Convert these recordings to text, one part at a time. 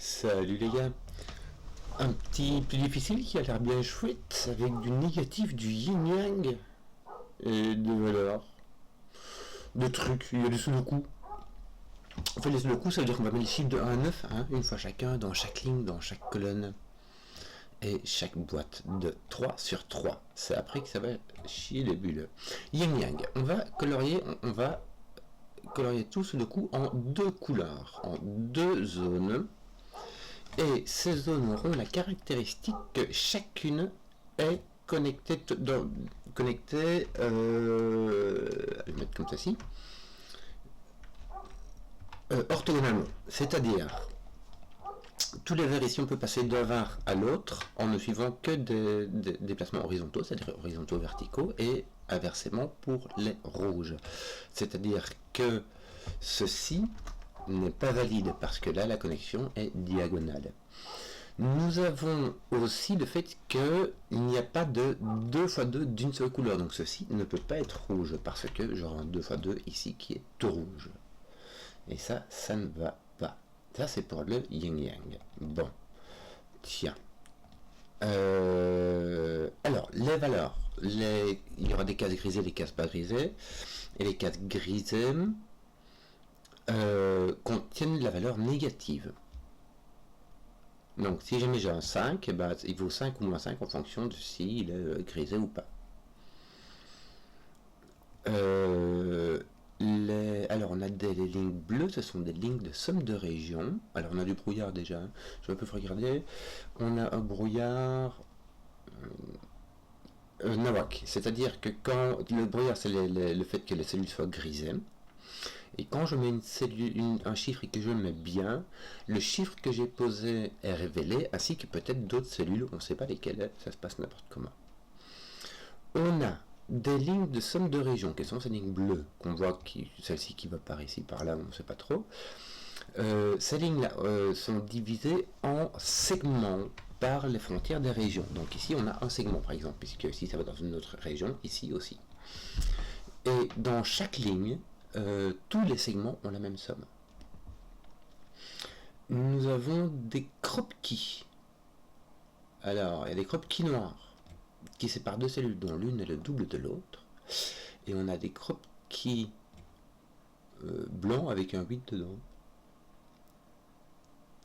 Salut les gars. Un petit plus difficile qui a l'air bien chouette avec du négatif, du yin-yang et de valeurs, de trucs. Il y a des sudoku. En fait, les sudoku, ça veut dire qu'on va mettre les chiffres de 1 à 9, hein, une fois chacun, dans chaque ligne, dans chaque colonne. Et chaque boîte de 3 sur 3. C'est après que ça va chier les bulles. Yin-yang. On va colorier tout sudoku en deux couleurs, en deux zones. Et ces zones auront la caractéristique que chacune est connectée, je vais mettre comme ceci, orthogonalement. C'est-à-dire, tous les verres ici, on peut passer d'un verre à l'autre en ne suivant que des déplacements horizontaux, c'est-à-dire horizontaux verticaux, et inversement pour les rouges. C'est-à-dire que ceci n'est pas valide parce que là la connexion est diagonale. Nous avons aussi le fait qu'il n'y a pas de 2 x 2 d'une seule couleur, donc ceci ne peut pas être rouge parce que j'aurai un 2 x 2 ici qui est tout rouge. Et ça ne va pas. Ça c'est pour le yin-yang. Bon, tiens. Alors, les valeurs. Il y aura des cases grisées, des cases pas grisées. Et les cases grisées contiennent la valeur négative. Donc si jamais j'ai un 5, eh ben, il vaut 5 ou moins 5 en fonction de s'il est grisé ou pas. Alors on a les lignes bleues, ce sont des lignes de somme de régions. Alors on a du brouillard déjà, hein. Je peux regarder. On a un brouillard nawak, c'est-à-dire que quand le brouillard c'est le fait que les cellules soient grisées. Et quand je mets un chiffre et que je le mets bien, le chiffre que j'ai posé est révélé, ainsi que peut-être d'autres cellules, on ne sait pas lesquelles, ça se passe n'importe comment. On a des lignes de somme de régions, qui sont ces lignes bleues, qu'on voit, celle-ci qui va par ici, par là, on ne sait pas trop. Ces lignes-là sont divisées en segments par les frontières des régions. Donc ici, on a un segment, par exemple, puisque ici, ça va dans une autre région, ici aussi. Et dans chaque ligne, tous les segments ont la même somme. Nous avons des Kropki. Alors, il y a des Kropki noirs qui séparent deux cellules dont l'une est le double de l'autre. Et on a des Kropki blancs avec un 8 dedans.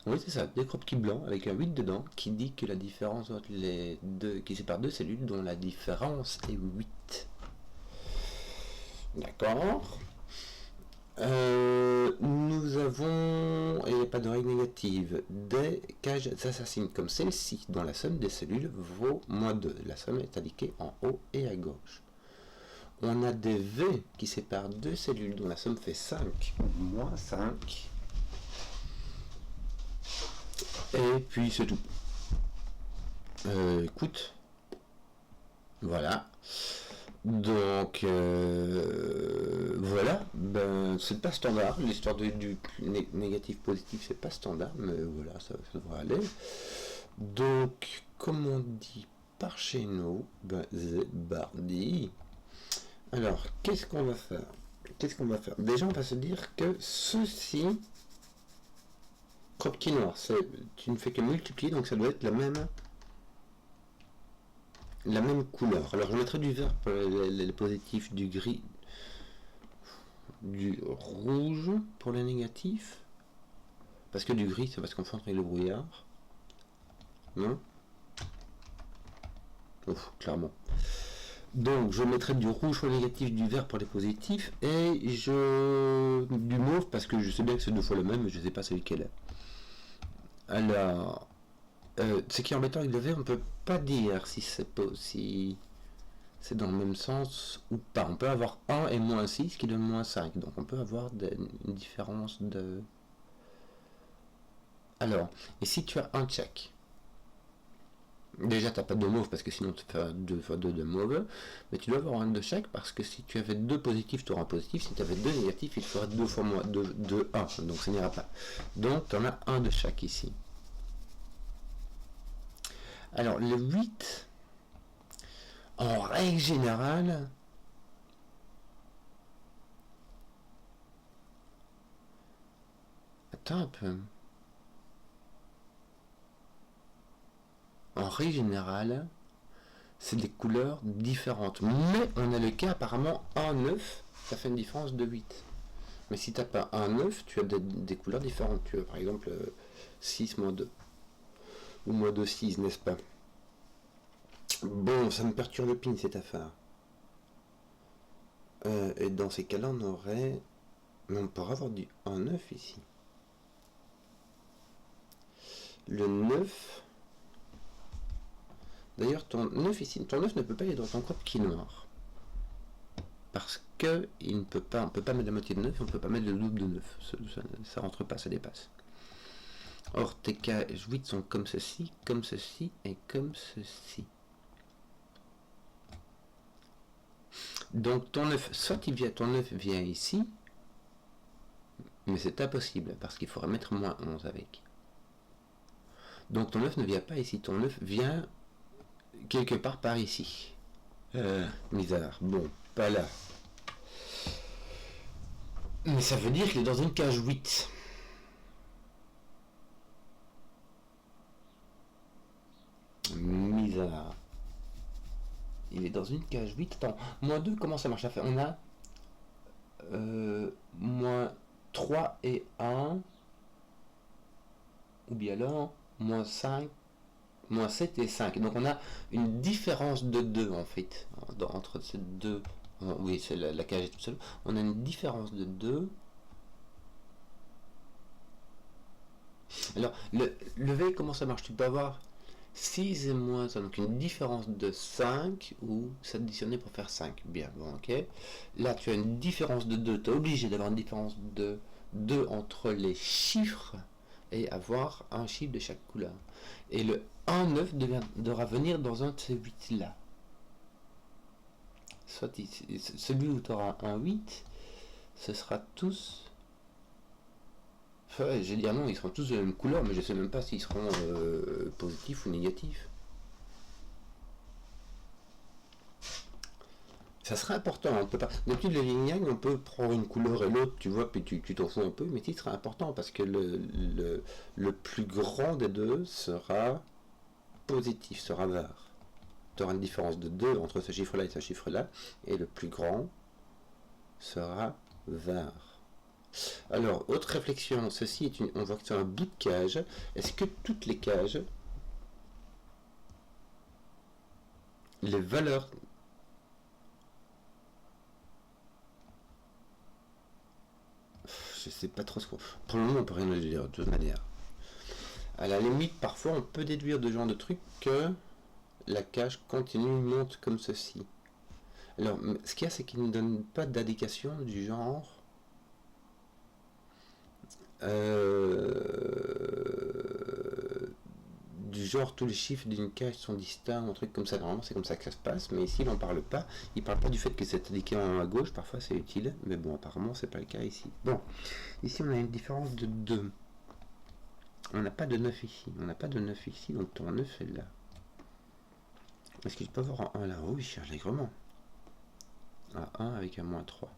Oui, c'est ça, des Kropki blancs avec un 8 dedans qui dit que la différence entre les deux, qui sépare deux cellules dont la différence est 8. D'accord. Nous avons, et il n'y a pas de règle négative, des cages assassines comme celle-ci, dont la somme des cellules vaut moins 2. La somme est indiquée en haut et à gauche. On a des V qui séparent deux cellules dont la somme fait 5, moins 5. Et puis c'est tout. Écoute, voilà. Donc voilà, ben c'est pas standard, l'histoire du négatif positif c'est pas standard, mais voilà, ça devrait aller. Donc comme on dit par chez nous, ben c'est bardi. Alors qu'est-ce qu'on va faire? Déjà on va se dire que ceci, Kropki noir, tu ne fais que multiplier, donc ça doit être la même couleur. Alors je mettrai du vert pour les positifs, du gris, du rouge pour les négatifs, parce que du gris ça va se confondre avec le brouillard, non? Ouf, clairement. Donc je mettrai du rouge pour les négatifs, du vert pour les positifs, et du mauve parce que je sais bien que c'est deux fois le même, mais je ne sais pas c'est lequel est. Alors ce qui est embêtant avec le vert, on ne peut pas dire si c'est dans le même sens ou pas. On peut avoir 1 et moins 6 qui donne moins 5. Donc on peut avoir une différence de... Alors, et si tu as un check, déjà tu n'as pas de mauve parce que sinon tu fais 2 x 2 de mauve, mais tu dois avoir un de chaque parce que si tu avais 2 positifs, tu auras un positif. Si tu avais 2 négatifs, il te ferait 2 fois moins 2, 1. Donc ça n'ira pas. Donc tu en as un de chaque ici. Alors le 8, en règle générale, attends un peu. en règle générale, c'est des couleurs différentes. Mais on a le cas apparemment 1,9, ça fait une différence de 8. Mais si tu n'as pas 1,9, tu as des couleurs différentes. Tu as par exemple 6 moins 2. Ou moins 2, 6, n'est-ce pas? Bon, ça me perturbe le pin cette affaire. Et dans ces cas-là, on aurait... Mais on pourrait avoir du 1,9 ici. Le 9... D'ailleurs, ton 9 ici, ton 9 ne peut pas aller dans ton code qui est noir. Parce que il ne peut pas, on ne peut pas mettre la moitié de 9 et on ne peut pas mettre le double de 9. Ça rentre pas, ça dépasse. Or, tes cas 8 sont comme ceci et comme ceci. Donc ton 9, soit ton 9 vient ici, mais c'est impossible parce qu'il faudra mettre moins 11 avec. Donc ton 9 ne vient pas ici, ton 9 vient quelque part par ici. Bizarre. Bon, pas là. Mais ça veut dire qu'il est dans une cage 8. Bizarre. Il est dans une cage 8. Attends, moins 2, comment ça marche? On a moins 3 et 1. Ou bien alors, moins 5, moins 7 et 5. Donc on a une différence de 2 en fait. Entre ces deux. Oui, c'est la cage est toute seule. On a une différence de 2. Alors, le V, comment ça marche? Tu peux avoir 6 et moins 1, donc une différence de 5, ou s'additionner pour faire 5. Bien, bon, ok. Là, tu as une différence de 2. Tu es obligé d'avoir une différence de 2 entre les chiffres et avoir un chiffre de chaque couleur. Et le 1,9 devra venir dans un de ces 8 là. Soit ici, celui où tu auras un 8, ce sera tous... Enfin, je vais dire non, ils seront tous de la même couleur, mais je sais même pas s'ils seront positifs ou négatifs. Ça serait important, on peut pas. D'habitude, les yin-yang, on peut prendre une couleur et l'autre, tu vois, puis tu t'en fous un peu, mais il sera important parce que le plus grand des deux sera positif, sera vert. Tu auras une différence de 2 entre ce chiffre-là et ce chiffre-là, et le plus grand sera vert. Alors, autre réflexion, ceci est on voit que c'est un bout de cage. Est-ce que toutes les cages, les valeurs... Je sais pas trop ce qu'on... Pour le moment, on peut rien dire de toute manière. À la limite, parfois, on peut déduire de ce genre de truc que la cage continue monte comme ceci. Alors, ce qu'il y a, c'est qu'il ne donne pas d'indication du genre... du genre tous les chiffres d'une cage sont distincts, un truc comme ça. Normalement, c'est comme ça que ça se passe, mais ici, il n'en parle pas. Il parle pas du fait que c'est indiqué en haut à gauche, parfois c'est utile, mais bon, apparemment, c'est pas le cas ici. Bon, ici, on a une différence de 2. On n'a pas de 9 ici. On n'a pas de 9 ici, donc ton 9 est là. Est-ce que je peux avoir un 1 là? Oh, il cherche allègrement. Un 1 avec un moins 3.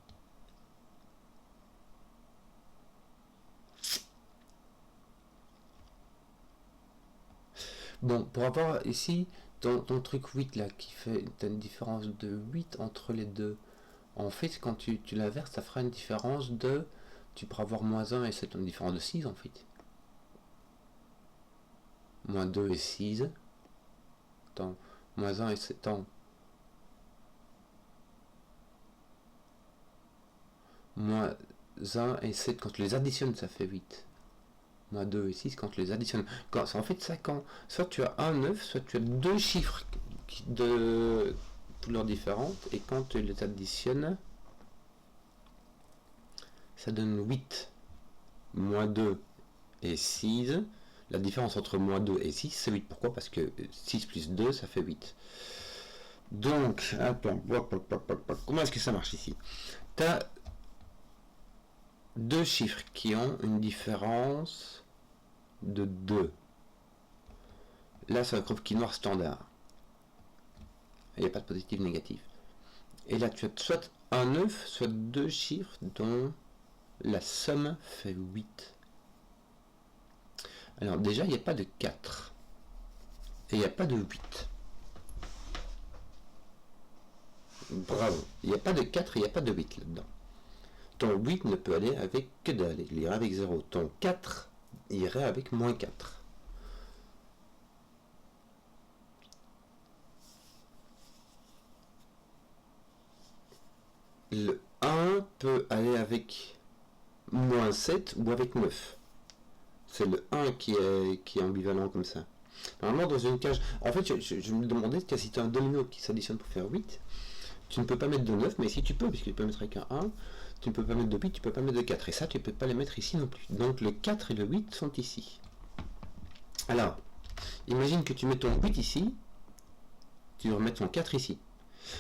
Bon, pour avoir ici ton truc 8 là, qui fait une différence de 8 entre les deux. En fait, quand tu l'inverses, ça fera une différence de... Tu pourras avoir moins 1 et c'est une différence de 6 en fait. Moins 2 et 6. Attends, moins 1 et 7 ans. Moins 1 et 7, quand tu les additionnes, ça fait 8. Moins 2 et 6, quand tu les additionnes. En fait, ça quand... Soit tu as un 9, soit tu as deux chiffres de couleurs différentes, et quand tu les additionnes, ça donne 8. Moins 2 et 6. La différence entre moins 2 et 6, c'est 8. Pourquoi? Parce que 6 plus 2, ça fait 8. Donc, attends, comment est-ce que ça marche ici? Tu as deux chiffres qui ont une différence de 2. Là, c'est un croquis noir standard. Il n'y a pas de positif négatif. Et là, tu as soit un 9, soit deux chiffres dont la somme fait 8. Alors déjà, il n'y a pas de 4. et il n'y a pas de 8. Bravo. Il n'y a pas de 4 et il n'y a pas de 8 là-dedans. Ton 8 ne peut aller avec que dalle. Il ira avec 0. Ton 4 irait avec moins 4. Le 1 peut aller avec moins 7 ou avec 9. C'est le 1 qui est ambivalent comme ça. Normalement, dans une cage... En fait, je me demandais que si tu as un domino qui s'additionne pour faire 8, tu ne peux pas mettre de 9, mais si tu peux, puisque tu peux mettre avec un 1, tu ne peux pas mettre de 8, tu ne peux pas mettre de 4. Et ça, tu ne peux pas les mettre ici non plus. Donc le 4 et le 8 sont ici. Alors, imagine que tu mets ton 8 ici, tu vas mettre ton 4 ici.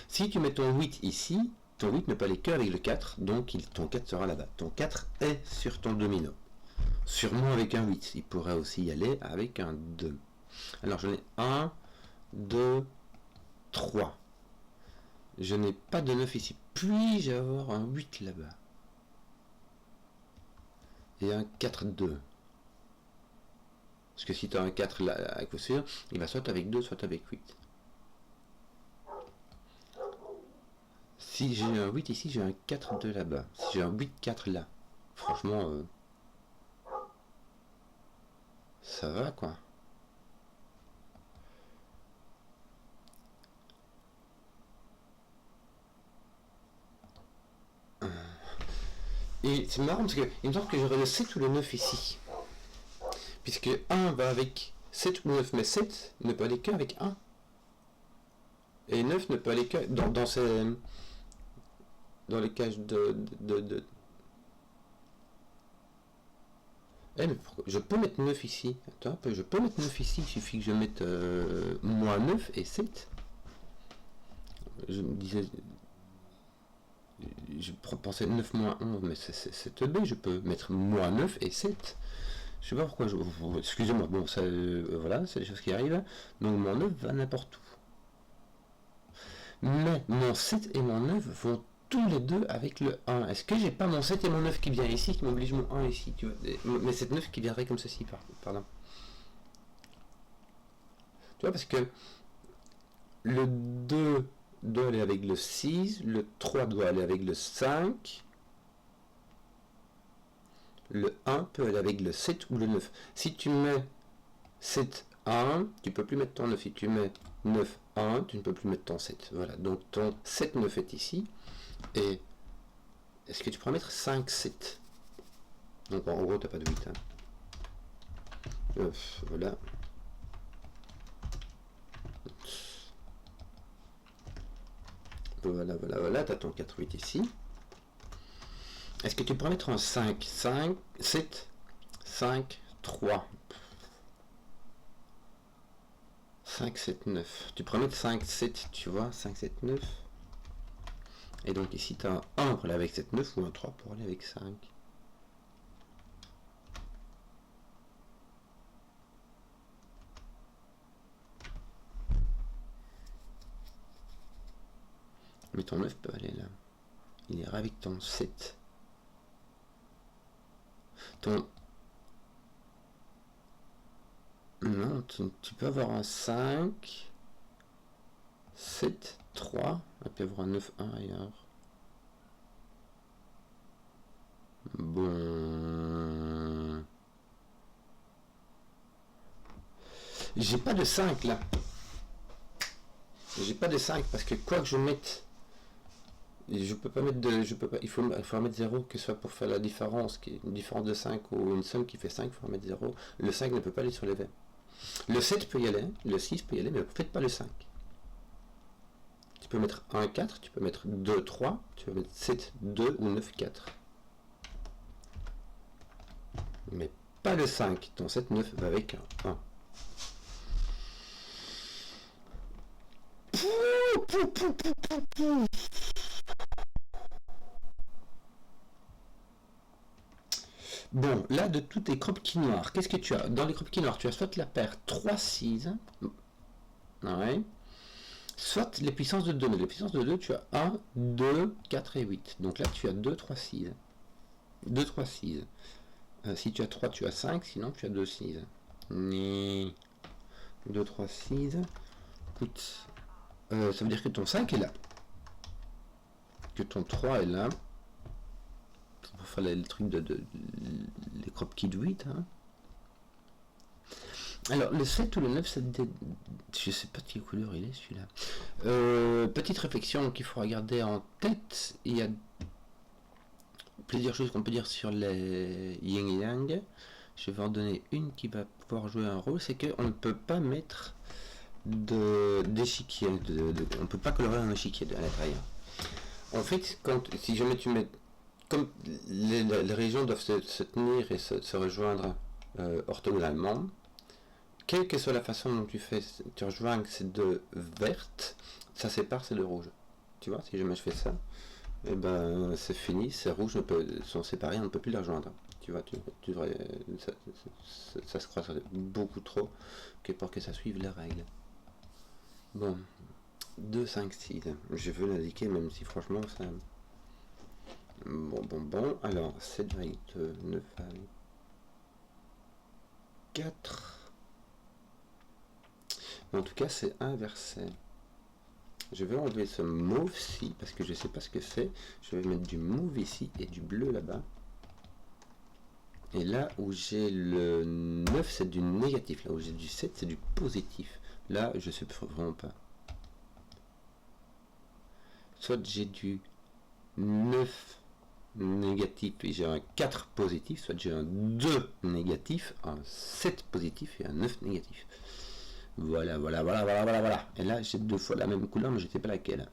Si tu mets ton 8 ici, ton 8 ne peut aller qu'avec le 4, donc ton 4 sera là-bas. Ton 4 est sur ton domino. Sûrement avec un 8. Il pourrait aussi y aller avec un 2. Alors j'en ai 1, 2, 3. Je n'ai pas de 9 ici. Puis-je avoir un 8 là-bas? Et un 4, 2. Parce que si tu as un 4 là, à coup sûr, il va soit avec 2, soit avec 8. Si j'ai un 8 ici, j'ai un 4, 2 là-bas. Si j'ai un 8, 4 là. Franchement, ça va quoi. Et c'est marrant parce que il me semble que j'aurais le 7 ou le 9 ici. Puisque 1 va avec 7 ou 9, mais 7 ne peut aller qu'avec 1. Et 9 ne peut aller que dans les cages de... Eh, mais je peux mettre 9 ici. Attends un peu, je peux mettre 9 ici, il suffit que je mette moins 9 et 7. Je me disais... Je pensais 9 moins 11, mais c'est teubé, je peux mettre moins 9 et 7. Je sais pas pourquoi, excusez-moi, bon, ça, voilà, c'est des choses qui arrivent. Donc mon 9 va n'importe où. Mais mon 7 et mon 9 vont tous les deux avec le 1. Est-ce que j'ai pas mon 7 et mon 9 qui vient ici, qui m'oblige mon 1 ici, tu vois, mais cette 9 qui viendrait comme ceci, pardon. Tu vois, parce que le 2 doit aller avec le 6, le 3 doit aller avec le 5, le 1 peut aller avec le 7 ou le 9. Si tu mets 7, 1, tu peux plus mettre ton 9. Si tu mets 9, 1, tu ne peux plus mettre ton 7. Voilà, donc ton 7, 9 est ici. Et est-ce que tu pourrais mettre 5, 7? Donc en gros, tu n'as pas de 8. Hein. Voilà. Voilà, tu as ton 4, 8 ici. Est-ce que tu pourrais mettre un 5, 5, 7, 5, 3 5, 7, 9. Tu pourrais mettre 5, 7, tu vois, 5, 7, 9. Et donc ici, tu as un 1 pour aller avec 7, 9 ou un 3 pour aller avec 5. Mais ton 9 peut aller là. Il ira avec ton 7. Ton... Non, tu peux avoir un 5, 7, 3. Il peut y avoir un 9, 1 ailleurs. Bon... J'ai pas de 5 là. J'ai pas de 5 parce que quoi que je mette... Je peux pas mettre de... il faut mettre 0, que ce soit pour faire la différence, qui est une différence de 5 ou une somme qui fait 5, il faut mettre 0. Le 5 ne peut pas aller sur les 20. Le 7 peut y aller, le 6 peut y aller, mais faites pas le 5. Tu peux mettre 1, 4, tu peux mettre 2, 3, tu peux mettre 7, 2 ou 9, 4. Mais pas le 5, ton 7, 9 va avec un 1. Bon, là, de tous tes croquis noirs, qu'est-ce que tu as? Dans les croquis noirs, tu as soit la paire 3, 6, ouais, soit les puissances de 2. Mais les puissances de 2, tu as 1, 2, 4 et 8. Donc là, tu as 2, 3, 6. 2, 3, 6. Si tu as 3, tu as 5, sinon tu as 2, 6. 2, 3, 6. Écoute, ça veut dire que ton 5 est là. Que ton 3 est là. Pour faire les trucs les crop key de 8. Hein. Alors, le 7 ou le 9, je sais pas de quelle couleur il est celui-là. Petite réflexion qu'il faut regarder en tête. Il y a plusieurs choses qu'on peut dire sur les yin et yang. Je vais en donner une qui va pouvoir jouer un rôle, c'est qu'on ne peut pas mettre d'échiquier, on ne peut pas colorer un échiquier à l'intérieur. En fait, si jamais tu mets, comme les régions doivent se tenir et se rejoindre orthogonalement, quelle que soit la façon dont tu rejoins ces deux vertes, ça sépare ces deux rouges. Tu vois, si jamais je fais ça, et ben c'est fini, ces rouges sont séparés, on ne peut plus les rejoindre. Tu vois, ça se croise beaucoup trop que pour que ça suive les règles. Bon, 2, 5, 6. Je veux l'indiquer même si franchement ça... Bon. Alors, 7,9 avec 4. En tout cas, c'est inversé. Je vais enlever ce mauve-ci parce que je ne sais pas ce que c'est. Je vais mettre du mauve ici et du bleu là-bas. Et là où j'ai le 9, c'est du négatif. Là où j'ai du 7, c'est du positif. Là, je ne sais vraiment pas. Soit j'ai du 9 négatif et j'ai un 4 positif, soit j'ai un 2 négatif, un 7 positif et un 9 négatif. Voilà. Et là, j'ai deux fois la même couleur, mais je ne sais pas laquelle.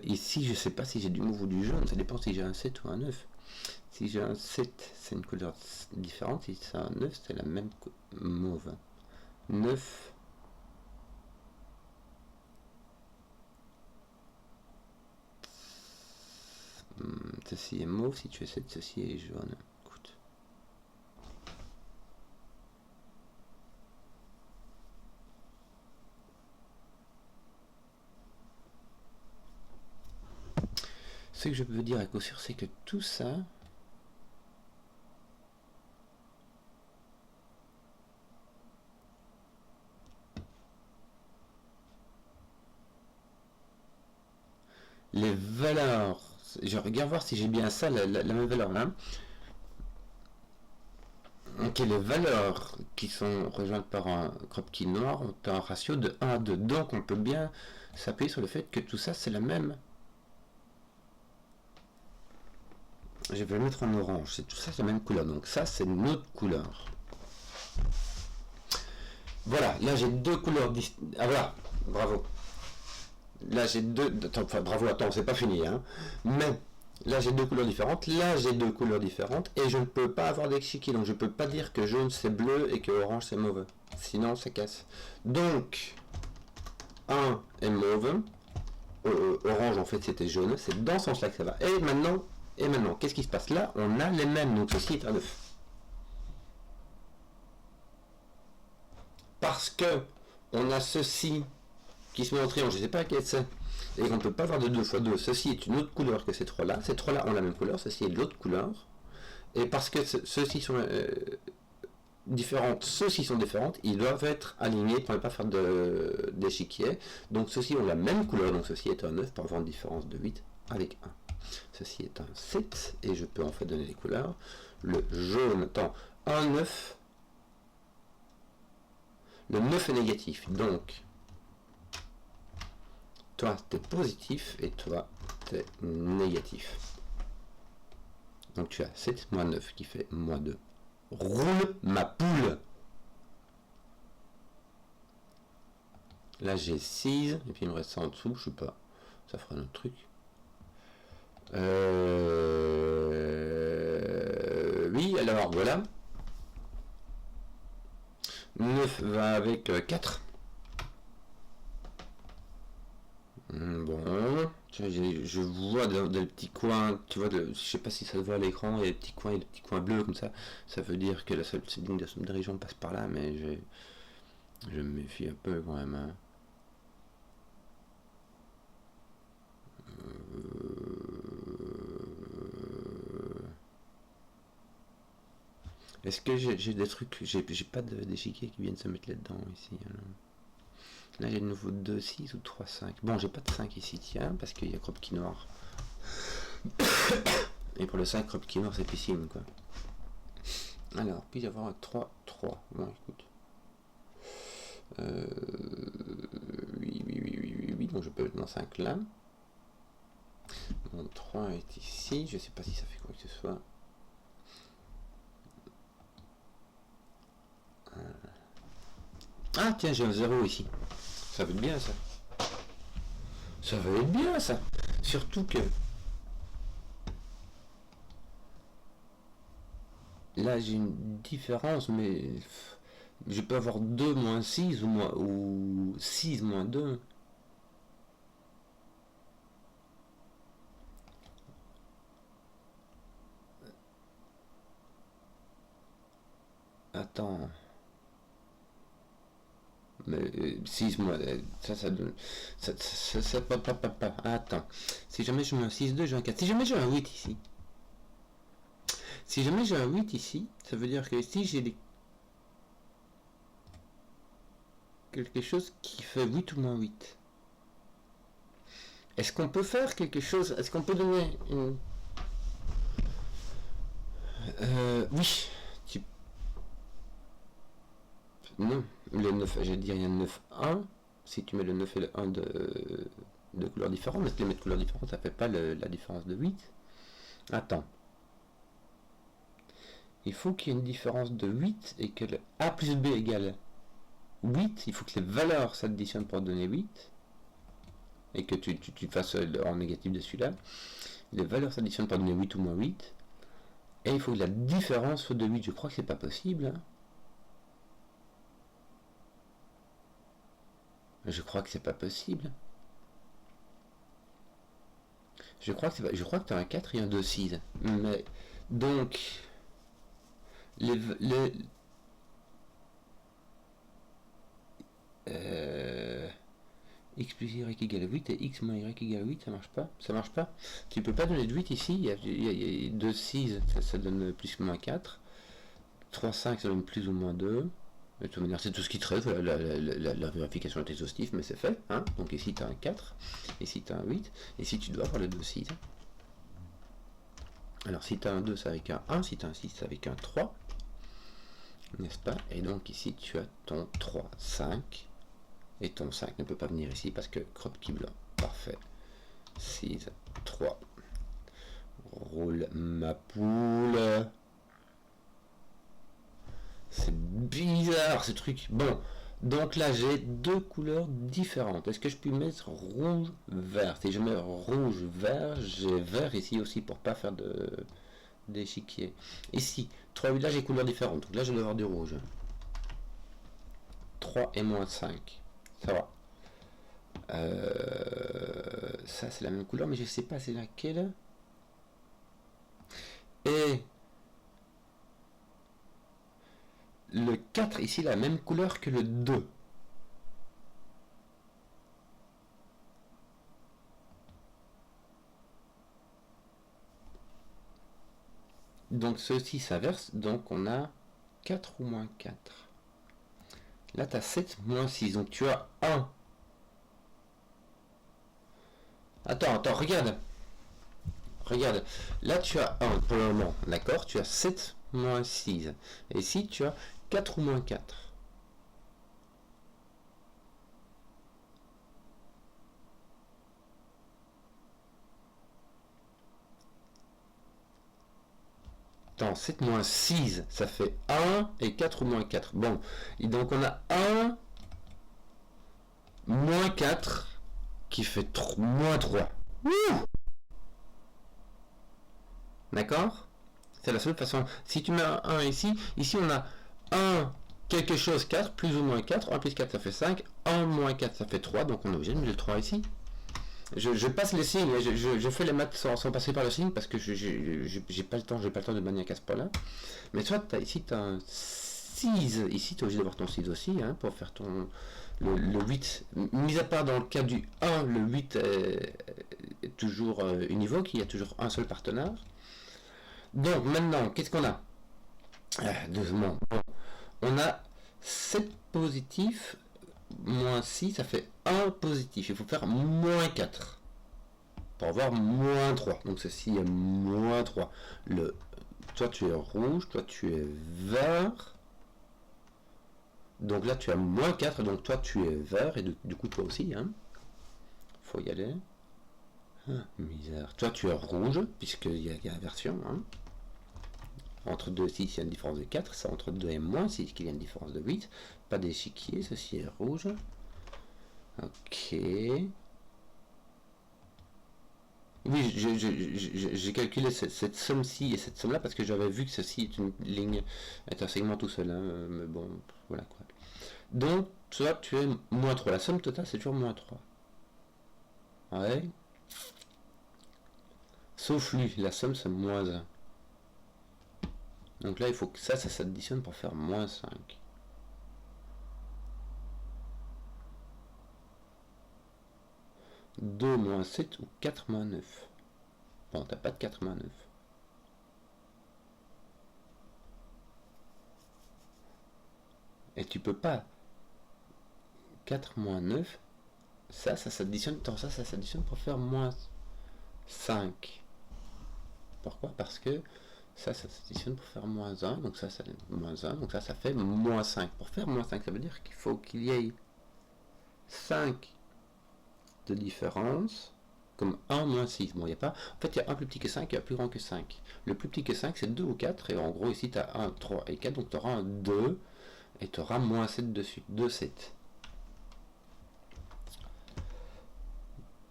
Ici, je ne sais pas si j'ai du mauve ou du jaune, ça dépend si j'ai un 7 ou un 9. Si j'ai un 7, c'est une couleur différente. Si c'est un 9, c'est la même mauve. 9. Ceci est mauve. Si tu es 7, ceci est jaune. Écoute. Ce que je peux dire à coup sûr, c'est que tout ça... Les valeurs, je regarde voir si j'ai bien ça, la même valeur là. Ok, les valeurs qui sont rejointes par un crop key noir ont un ratio de 1 à 2. Donc on peut bien s'appuyer sur le fait que tout ça c'est la même. Je vais le mettre en orange, c'est tout ça c'est la même couleur. Donc ça c'est notre couleur. Voilà, là j'ai deux couleurs distinctes. Ah voilà, bravo. Là j'ai deux... Attends, c'est pas fini. Hein. Mais là j'ai deux couleurs différentes, là j'ai deux couleurs différentes, et je ne peux pas avoir d'échiquier, donc je ne peux pas dire que jaune c'est bleu et que orange c'est mauve. Sinon ça casse. Donc, 1 est mauve, orange en fait c'était jaune, c'est dans ce sens là que ça va. Et maintenant, qu'est-ce qui se passe là? On a les mêmes, donc ceci est un 9. Parce que on a ceci qui se met en triangle, je ne sais pas quel c'est, et qu'on ne peut pas avoir de 2 fois 2. Ceci est une autre couleur que ces trois-là. Ces trois-là ont la même couleur, ceci est de l'autre couleur. Et parce que ceux-ci sont différentes, ceux-ci sont différentes, ils doivent être alignés pour ne pas faire d'échiquier. Donc ceux-ci ont la même couleur, donc ceci est un 9 pour avoir une différence de 8 avec 1. Ceci est un 7, et je peux en fait donner les couleurs. Le jaune, attends, un 9. Le 9 est négatif, donc toi t'es positif et toi t'es négatif. Donc tu as 7 moins 9 qui fait moins 2. Roule ma poule. Là j'ai 6, et puis il me reste ça en dessous, je sais pas. Ça fera un autre truc. Oui, alors voilà. 9 va avec 4. Bon, je vois dans des petits coins, tu vois, je sais pas si ça se voit à l'écran, il y a des petits coins, bleus comme ça. Ça veut dire que la seule ligne de région passe par là, mais je me méfie un peu quand même. Hein. Est-ce que j'ai des trucs... J'ai pas d'échiquier qui viennent se mettre là-dedans, ici. Alors. Là, j'ai de nouveau 2, 6 ou 3, 5. Bon, j'ai pas de 5 ici, tiens, parce qu'il y a Kropki noir. Et pour le 5, Kropki noir, c'est piscine, quoi. Alors, puis-je avoir un 3, 3. Bon, écoute. Oui, donc je peux mettre mon 5 là. Mon 3 est ici, je sais pas si ça fait quoi que ce soit. Ah tiens, j'ai un 0 ici. Ça va être bien ça. Ça va être bien ça. Surtout que... Là j'ai une différence, mais... Je peux avoir 2 moins 6 ou 6 moins 2. Attends. Mais 6 moins... Ça donne... Attends. Si jamais je mets un 6, 2, j'ai un 4. Si jamais j'ai un 8 ici. Si jamais j'ai un 8 ici, ça veut dire que ici j'ai des... quelque chose qui fait 8 ou moins 8. Est-ce qu'on peut faire quelque chose? Est-ce qu'on peut donner une... oui. Non, le 9, j'ai dit rien de 9, 1. Si tu mets le 9 et le 1 de couleurs différentes, mais si tu les mets de couleurs différentes, ça fait pas la différence de 8. Attends. Il faut qu'il y ait une différence de 8 et que le A plus B égale 8. Il faut que les valeurs s'additionnent pour donner 8. Et que tu fasses en négatif de celui-là. Les valeurs s'additionnent pour donner 8 ou moins 8. Et il faut que la différence soit de 8. Je crois que c'est pas possible. Hein. Je crois que c'est pas possible. Je crois que tu as un 4 et un 2, 6. Mais donc x plus y égale 8 et x moins y égale 8, ça marche pas. Ça marche pas. Tu peux pas donner de 8 ici. Il y a 2, 6, ça donne plus ou moins 4. 3, 5, ça donne plus ou moins 2. De toute manière, c'est tout ce qui te reste. La vérification est exhaustive, mais c'est fait. Hein. Donc ici, tu as un 4. Ici, tu as un 8. Ici, tu dois avoir le 2, 6. Alors, si tu as un 2, c'est avec un 1. Si tu as un 6, c'est avec un 3. N'est-ce pas? Et donc, ici, tu as ton 3, 5. Et ton 5 ne peut pas venir ici parce que Kropki blanc. Parfait. 6, 3. Roule ma poule. C'est bizarre ce truc. Bon, donc là j'ai deux couleurs différentes. Est-ce que je peux mettre rouge, vert? Si je mets rouge, vert, j'ai vert ici aussi pour pas faire d'échiquier. Ici, 3, là j'ai couleurs différentes. Donc là je dois avoir du rouge. 3 et moins 5. Ça va. Ça c'est la même couleur, mais je sais pas c'est laquelle. Et le 4 ici la même couleur que le 2. Donc ceci s'inverse, donc on a 4 ou moins 4. Là tu as 7 moins 6, donc tu as 1. Attends, regarde. Regarde, là tu as 1 pour le moment, d'accord? Tu as 7 moins 6. Et ici tu as 4 ou moins 4. Attends, 7 moins 6, ça fait 1 et 4 ou moins 4. Bon, et donc on a 1 moins 4 qui fait moins 3. Wouh! D'accord? C'est la seule façon. Si tu mets un 1 ici, ici on a 1 quelque chose 4, plus ou moins 4, 1 plus 4 ça fait 5, 1 moins 4 ça fait 3, donc on est obligé de mettre le 3 ici. Je passe les signes, je fais les maths sans passer par le signe parce que j'ai pas le temps, de manier à ce point là. Mais toi, ici tu as un 6, ici tu es obligé d'avoir ton 6 aussi, hein, pour faire ton le 8. Mis à part dans le cas du 1, le 8 est toujours univoque, il y a toujours un seul partenaire. Donc maintenant, qu'est-ce qu'on a? Doucement. Bon. On a 7 positifs, moins 6, ça fait 1 positif. Il faut faire moins 4 pour avoir moins 3. Donc ceci est moins 3. Toi tu es rouge, toi tu es vert. Donc là tu as moins 4, donc toi tu es vert, et du coup toi aussi. Hein. Faut y aller. Ah, misère. Toi tu es rouge, puisqu'il y a inversion. Hein. Entre 2 et 6, il y a une différence de 4. C'est entre 2 et moins 6 qu'il y a une différence de 8. Pas d'échiquier, ceci est rouge. Ok. Oui, j'ai calculé cette somme-ci et cette somme-là parce que j'avais vu que ceci est une ligne, est un segment tout seul. Hein, mais bon, voilà quoi. Donc, toi, tu es moins 3. La somme totale, c'est toujours moins 3. Ouais. Sauf lui, la somme, c'est moins 1. Donc là, il faut que ça s'additionne pour faire moins 5. Deux moins 7 ou 4 moins 9. Bon, t'as pas de 4 moins 9. Et tu peux pas. 4 moins 9, ça s'additionne. Ça s'additionne pour faire moins 5. Pourquoi? Parce que ça s'additionne pour faire moins 1. Donc ça moins 1. Donc ça fait moins 5. Pour faire moins 5, ça veut dire qu'il faut qu'il y ait 5 de différence. Comme 1 moins 6. Bon, il n'y a pas. En fait, il y a un plus petit que 5 et un plus grand que 5. Le plus petit que 5, c'est 2 ou 4. Et en gros, ici, tu as 1, 3 et 4. Donc tu auras un 2. Et tu auras moins 7 dessus. 2, 7.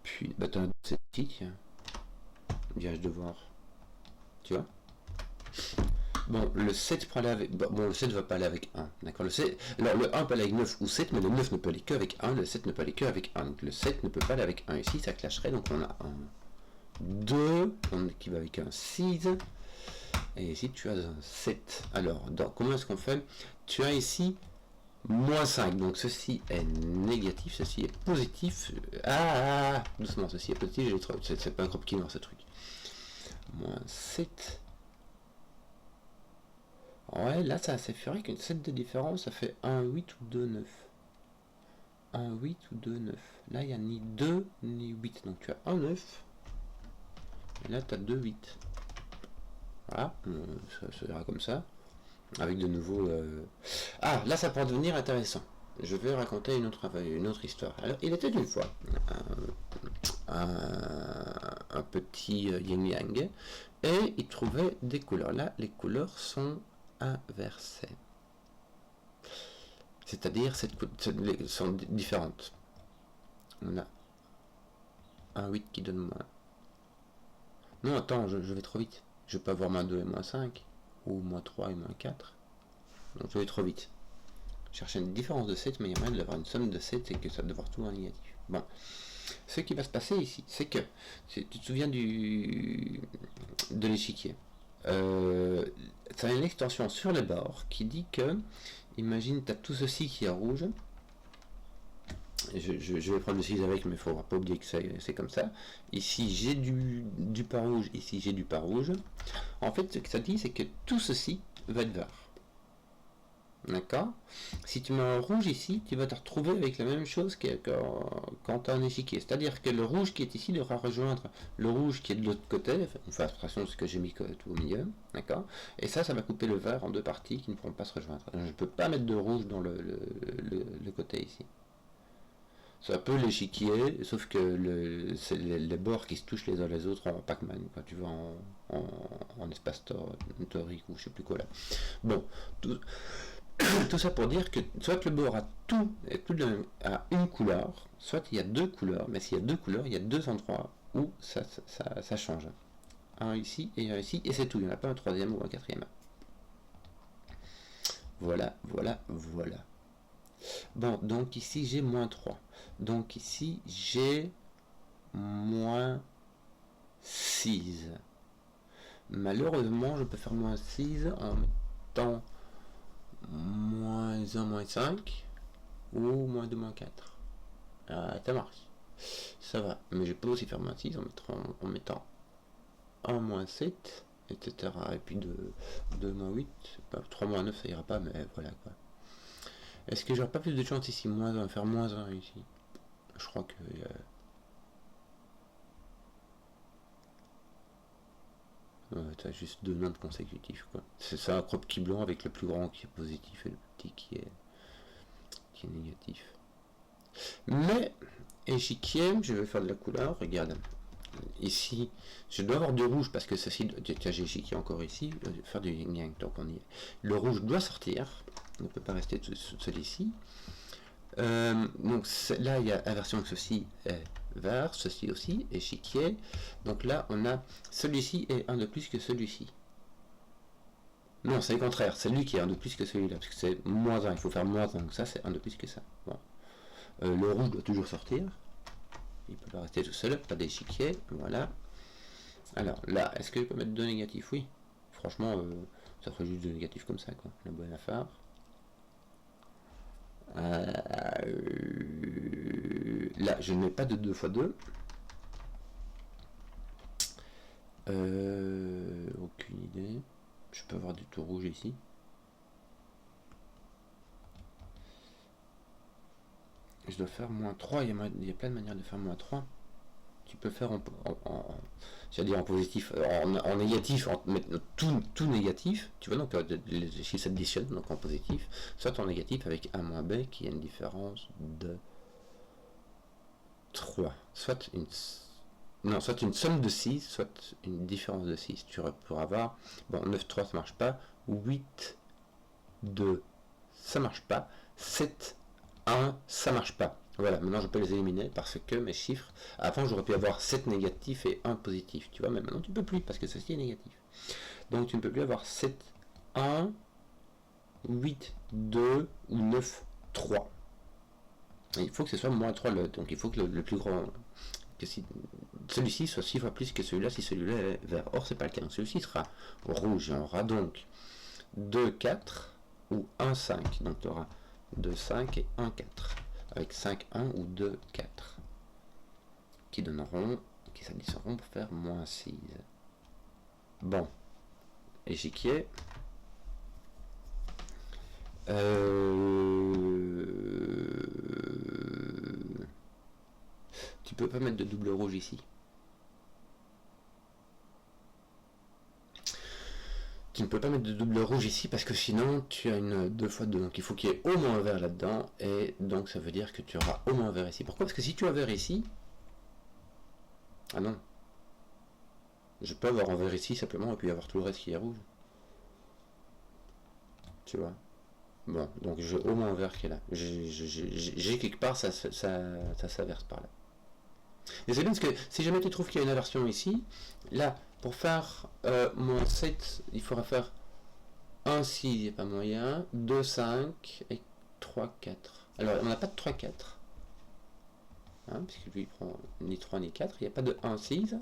Puis, bah, tu as un 7 ici. Viens-je devoir. Tu vois? Bon, le 7 pour aller avec. Bon, le 7 ne va pas aller avec 1. D'accord? Alors, le 1 peut aller avec 9 ou 7, mais le 9 ne peut aller qu'avec 1. Le 7 ne peut aller qu'avec 1. Donc, le 7 ne peut pas aller avec 1 ici. Ça clasherait. Donc, on a un 2. Qui va avec un 6. Et ici, tu as un 7. Alors, comment est-ce qu'on fait? Tu as ici moins 5. Donc, ceci est négatif. Ceci est positif. Doucement, ceci est positif. C'est pas un crop qui noir ce truc. Moins 7. Ouais, là, ça c'est furieux qu'une 7 de différence, ça fait 1, 8 ou 2, 9. 1, 8 ou 2, 9. Là, il n'y a ni 2 ni 8. Donc, tu as 1, 9. Et là, tu as 2, 8. Voilà, ça ira comme ça. Avec de nouveau... Ah, là, ça pourrait devenir intéressant. Je vais raconter une autre histoire. Alors, il était une fois un petit yin-yang, et il trouvait des couleurs. Là, les couleurs sont inversées. C'est-à-dire, sont différentes. On a un 8 qui donne moins. Non, attends, je vais trop vite. Je peux avoir moins 2 et moins 5, ou moins 3 et moins 4. Donc je vais trop vite. Chercher une différence de 7, mais il y a moyen d'avoir une somme de 7 et que ça devoir tout en négatif. Bon. Ce qui va se passer ici, c'est que, tu te souviens de l'échiquier. Ça a une extension sur les bords qui dit que, imagine, tu as tout ceci qui est rouge. Je vais prendre le 6 avec, mais il ne faudra pas oublier que c'est comme ça. Ici, j'ai du pas rouge, ici, j'ai du pas rouge. En fait, ce que ça dit, c'est que tout ceci va être vert. D'accord? Si tu mets un rouge ici, tu vas te retrouver avec la même chose quand tu as un échiquier. C'est-à-dire que le rouge qui est ici devra rejoindre le rouge qui est de l'autre côté. On fait abstraction de ce que j'ai mis tout au milieu. D'accord? Et ça va couper le vert en deux parties qui ne pourront pas se rejoindre. Je ne peux pas mettre de rouge dans le côté ici. C'est un peu l'échiquier, sauf que c'est les bords qui se touchent les uns les autres en Pac-Man, quand tu vas en espace torique ou je sais plus quoi là. Bon, tout ça pour dire que soit le bord a a une couleur, soit il y a deux couleurs, mais s'il y a deux couleurs, il y a deux endroits où ça change. Un ici et un ici, et c'est tout, il n'y en a pas un troisième ou un quatrième. Voilà. Bon, donc ici j'ai moins 3. Donc ici j'ai moins 6. Malheureusement, je peux faire moins 6 en mettant moins 1, moins 5 ou moins 2, moins 4. Ça marche. Ça va. Mais je peux aussi faire moins 6 en mettant 1, moins 7 etc. Et puis 2 moins 8, 3 moins 9 ça ira pas, mais voilà quoi. Est-ce que j'aurais pas plus de chance ici, moins 1, faire moins 1 ici? Je crois que... t'as juste 2 notes consécutifs quoi. C'est ça un crop qui blanc avec le plus grand qui est positif et le petit qui est négatif. Mais échiquier, je vais faire de la couleur, regarde. Ici, je dois avoir du rouge parce que ceci, j'ai échiquier encore ici, faire du yin yang, donc on y est. Le rouge doit sortir, on ne peut pas rester tout seul ici. Donc là, il y a inversion que ceci est vert, ceci aussi, échiquier. Donc là, on a celui-ci est un de plus que celui-ci. Non, c'est le contraire, c'est lui qui est un de plus que celui-là, parce que c'est moins 1, il faut faire moins 1, donc ça c'est un de plus que ça. Bon. Le rouge doit toujours sortir, il peut pas rester tout seul, pas d'échiquier, voilà. Alors là, est-ce que je peux mettre 2 négatifs? Oui, franchement, ça ferait juste 2 négatifs comme ça, quoi, la bonne affaire. Là, je ne mets pas de 2 x 2. Aucune idée. Je peux avoir du tout rouge ici. Je dois faire moins 3. Il y a plein de manières de faire moins 3. Tu peux faire c'est-à-dire en positif, en négatif, en mettre tout négatif, tu vois, donc les chiffres s'additionnent, donc en positif, soit en négatif avec 1 moins b qui a une différence de 3, soit une somme de 6, soit une différence de 6. Tu pourras avoir, bon, 9, 3 ça marche pas, 8, 2 ça marche pas, 7, 1 ça marche pas. Voilà, maintenant je peux les éliminer parce que mes chiffres, avant j'aurais pu avoir 7 négatifs et 1 positif, tu vois, mais maintenant tu peux plus parce que ceci est négatif. Donc tu ne peux plus avoir 7, 1, 8, 2 ou 9, 3. Et il faut que ce soit moins 3, donc il faut que le plus grand, que si celui-ci soit 6 fois plus que celui-là si celui-là est vert. Or c'est pas le cas, celui-ci sera rouge et on aura donc 2, 4 ou 1, 5. Donc tu auras 2, 5 et 1, 4. Avec 5, 1 ou 2, 4. Qui s'additionneront pour faire moins 6. Bon. Échiquier. Tu peux pas mettre de double rouge ici. Tu ne peux pas mettre de double rouge ici parce que sinon tu as une 2 x 2, donc il faut qu'il y ait au moins un vert là-dedans, et donc ça veut dire que tu auras au moins un vert ici. Pourquoi? Parce que si tu as un vert ici, ah non, je peux avoir un vert ici simplement et puis avoir tout le reste qui est rouge, tu vois. Bon, donc j'ai au moins un vert qui est là, j'ai quelque part ça s'inverse par là. Et c'est bien parce que si jamais tu trouves qu'il y a une inversion ici, là, pour faire moins 7, il faudra faire 1, 6, il n'y a pas moyen, 2, 5 et 3, 4. Alors, on n'a pas de 3, 4. Hein, puisque lui, il prend ni 3 ni 4. Il n'y a pas de 1, 6.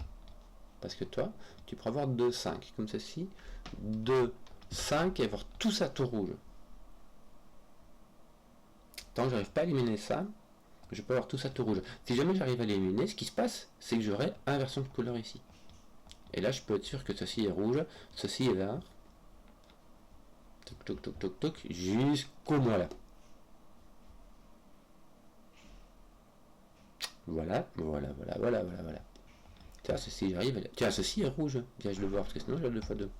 Parce que toi, tu pourras avoir 2, 5. Comme ceci. 2, 5 et avoir tout ça tout rouge. Tant que j'arrive pas à éliminer ça, je peux avoir tout ça tout rouge. Si jamais j'arrive à l'éliminer, ce qui se passe, c'est que j'aurai inversion de couleur ici. Et là, je peux être sûr que ceci est rouge, ceci est vert. Toc, toc, toc, toc, toc, jusqu'au moins là. Voilà. Tiens, ceci arrive. Tiens, ceci est rouge. Tiens, je le vois, parce que sinon, j'ai 2 x 2.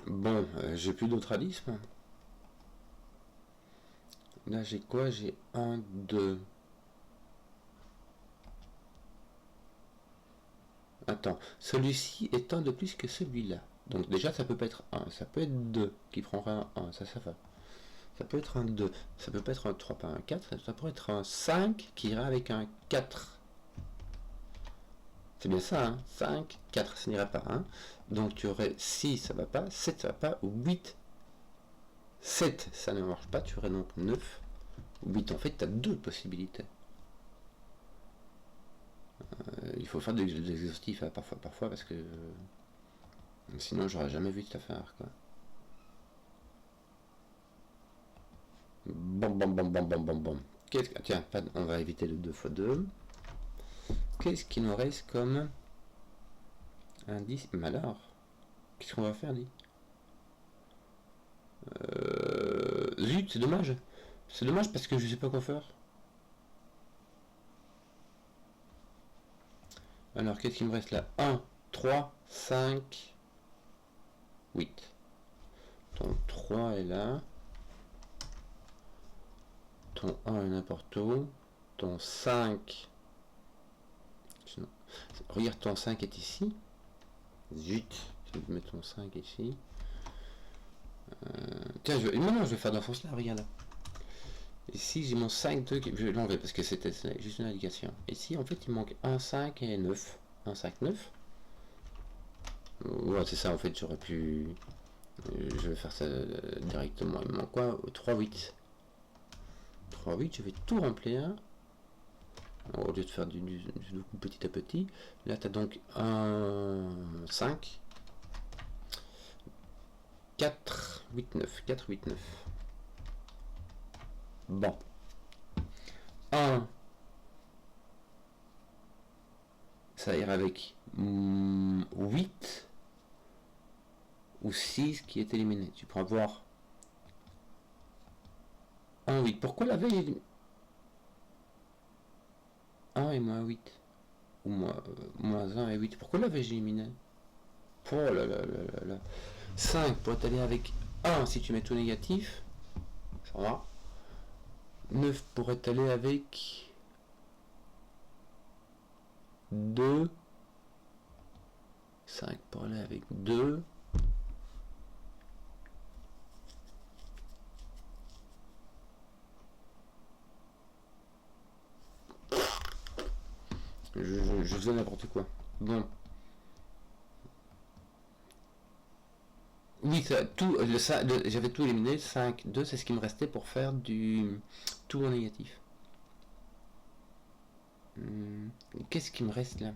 Bon, j'ai plus d'autres indices. Là, j'ai quoi? J'ai 1, 2. Attends, celui-ci est un de plus que celui-là. Donc déjà, ça peut pas être 1, ça peut être 2 qui prendra un 1, ça va. Ça peut être un 2, ça peut pas être un 3, pas un 4, ça pourrait être un 5 qui ira avec un 4. C'est bien ça, hein, 5, 4, ça n'ira pas. Hein. Donc tu aurais 6, ça va pas, 7, ça va pas, 8, 7, ça ne marche pas, tu aurais donc 9, 8, en fait, tu as 2 possibilités. Il faut faire des exhaustifs hein, parfois parce que sinon j'aurais jamais vu cette affaire quoi. Bon, bon, bon, bon, bon, bon, bon. Tiens, on va éviter le 2 x 2. Qu'est-ce qu'il nous reste comme indice? Mais alors, qu'est-ce qu'on va faire, dit? Zut, c'est dommage. C'est dommage parce que je sais pas quoi faire. Alors, qu'est-ce qu'il me reste là? 1, 3, 5, 8. Ton 3 est là. Ton 1 est n'importe où. Ton 5... Regarde, ton 5 est ici. Zut, je vais mettre ton 5 ici. Tiens, maintenant je vais faire d'enfonce là, regarde. Ici j'ai mon 5, 2, je vais l'enlever parce que c'était juste une indication. Ici en fait il manque 1, 5 et 9. 1, 5, 9. Ouais, c'est ça en fait, j'aurais pu... Je vais faire ça directement. Il me manque quoi? 3, 8. 3, 8, je vais tout remplir. Au lieu de faire du coup petit à petit. Là tu as donc 1, 5. 4, 8, 9. 4, 8, 9. Bon. 1. Ça ira avec 8 ou 6 qui est éliminé. Tu pourras voir 1, 8. Pourquoi la veille 1 et moins 8 ou moins 1 et 8? Pourquoi la veille éliminé? Oh là là là là là. 5 pourrait aller avec 1 si tu mets tout négatif. Ça va. 9 pourrait aller avec 2. 5 pourrait aller avec 2. Je faisais n'importe quoi. Bon. Oui, j'avais tout éliminé. 5, 2, c'est ce qui me restait pour faire du tout en négatif. Qu'est-ce qui me reste là?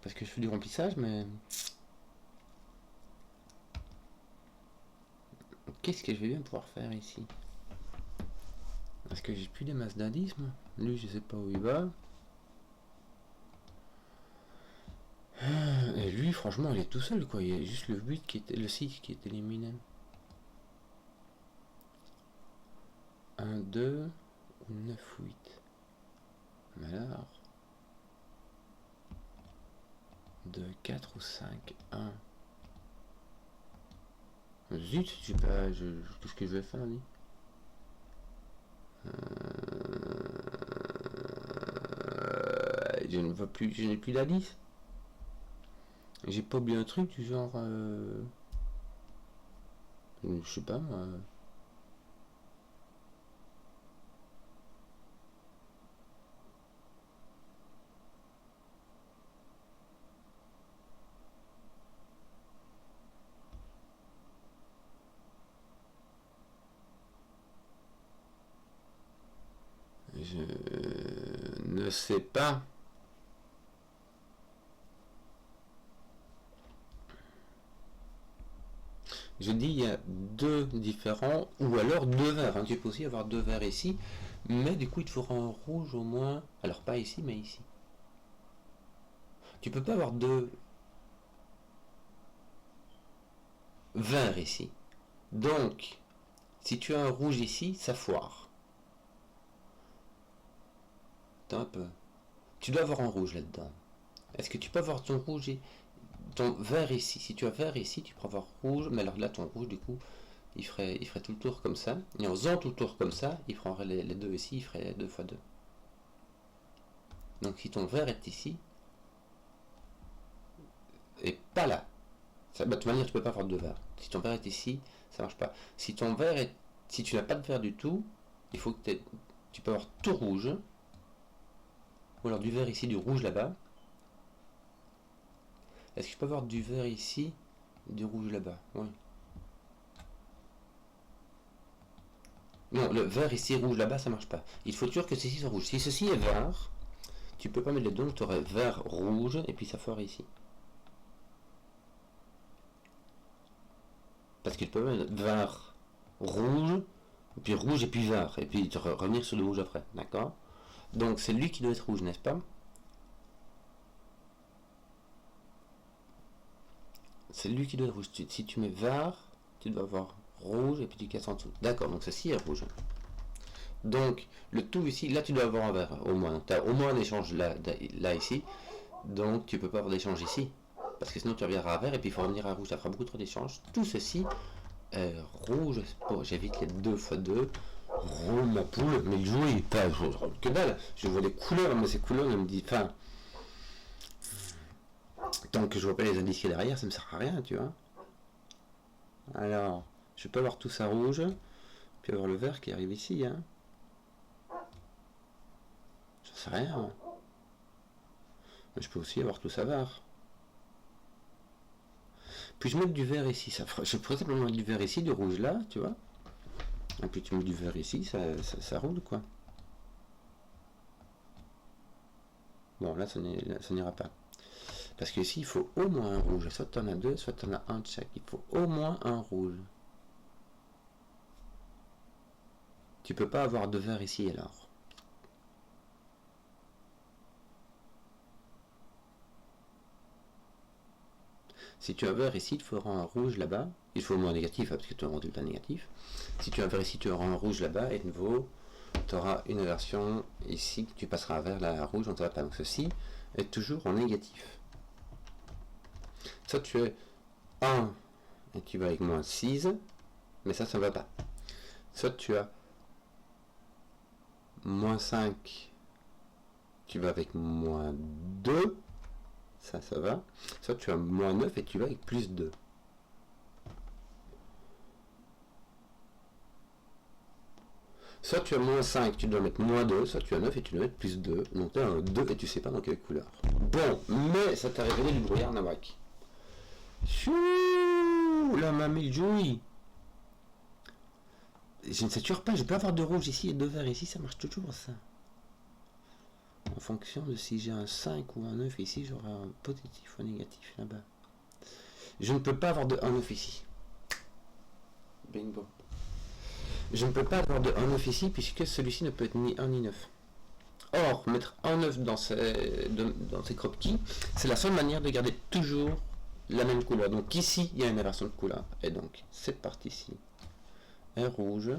Parce que je fais du remplissage, mais... Qu'est-ce que je vais bien pouvoir faire ici? Parce que j'ai plus des masses d'indices, moi. Lui, je sais pas où il va. Et lui, franchement, il est tout seul, quoi. Il y a juste le 8 qui était, le 6 qui est éliminé. 1, 2, ou 9, 8. Mais alors... 2, 4 ou 5, 1. Zut, je sais pas, qu'est-ce que je vais faire, lui? Je ne vois plus, je n'ai plus d'indice. J'ai pas oublié un truc du genre... je sais pas, moi... Je ne sais pas. Je dis il y a deux différents, ou alors deux verres. Hein. Tu peux aussi avoir deux verres ici, mais du coup il te faudra un rouge au moins. Alors pas ici, mais ici. Tu peux pas avoir deux verres ici. Donc, si tu as un rouge ici, ça foire. Attends un peu. Tu dois avoir un rouge là-dedans. Est-ce que tu peux avoir ton rouge et ton vert ici? Si tu as vert ici, tu peux avoir rouge, mais alors là ton rouge du coup, il ferait tout le tour comme ça. Et en faisant tout le tour comme ça, il prendrait les deux ici, il ferait 2 x 2. Donc si ton vert est ici, et pas là, ça, de toute manière tu peux pas avoir deux verres. Si ton vert est ici, ça marche pas. Si ton vert est, si tu n'as pas de vert du tout, il faut que tu peux avoir tout rouge, ou alors du vert ici, du rouge là-bas. Est-ce que je peux avoir du vert ici, du rouge là-bas? Oui. Non, le vert ici, rouge là-bas, ça marche pas. Il faut toujours que ceci soit rouge. Si ceci est vert, tu peux pas mettre les deux, donc tu aurais vert, rouge, et puis ça ferait ici. Parce qu'il peut mettre vert, rouge, Et puis rouge et puis vert. Et puis revenir sur le rouge après. D'accord? Donc c'est lui qui doit être rouge, n'est-ce pas? C'est lui qui doit être rouge. Si tu mets vert, tu dois avoir rouge et puis tu casses en dessous. D'accord, donc ceci est rouge. Donc le tout ici, là tu dois avoir un vert au moins. Tu as au moins un échange là ici. Donc tu peux pas avoir d'échange ici. Parce que sinon tu reviendras à vert et puis il faut revenir à rouge. Ça fera beaucoup trop d'échanges. Tout ceci est rouge. Bon, j'évite les 2 x 2. Rouge ma poule, mais le jeu il pas que dalle. Je vois les couleurs, mais ces couleurs me disent. Enfin. Tant que je vois pas les indices derrière, ça me sert à rien, tu vois. Alors, je peux avoir tout ça rouge, puis avoir le vert qui arrive ici, hein. J'en sais rien. Hein. Mais je peux aussi avoir tout ça vert. Puis je mets du vert ici, je pourrais simplement mettre du vert ici, du rouge là, tu vois. Et puis tu mets du vert ici, ça roule quoi. Bon là ça n'ira pas. Parce que ici il faut au moins un rouge, soit tu en as 2, soit tu en as un de chaque. Il faut au moins un rouge. Tu peux pas avoir de vert ici alors. Si tu as un vert ici, il te faudra un rouge là-bas. Il faut au moins un négatif, parce que tu auras un résultat négatif. Si tu as un vert ici, tu auras un rouge là-bas, et de nouveau, tu auras une inversion ici, tu passeras un vert là à rouge, on ne va pas. Donc ceci est toujours en négatif. Soit tu es 1 et tu vas avec moins 6, mais ça ne va pas. Soit tu as moins 5, tu vas avec moins 2, ça va. Soit tu as moins 9 et tu vas avec plus 2. Soit tu as moins 5, tu dois mettre moins 2, soit tu as 9 et tu dois mettre plus 2. Donc tu as un 2 et tu sais pas dans quelle couleur. Bon, mais ça t'a révélé du brouillard Nawak. Chouh, la mamie jouille. Je ne sais toujours pas, je peux avoir de rouge ici et de vert ici, ça marche toujours ça. En fonction de si j'ai un 5 ou un 9 ici, j'aurai un positif ou un négatif là-bas. Je ne peux pas avoir de 1 9 ici. Bingo. Je ne peux pas avoir de 1 9 ici puisque celui-ci ne peut être ni 1 ni 9. Or, mettre 1 9 dans ces crop keys, c'est la seule manière de garder toujours la même couleur. Donc ici, il y a une inversion de couleur. Et donc, cette partie-ci est rouge.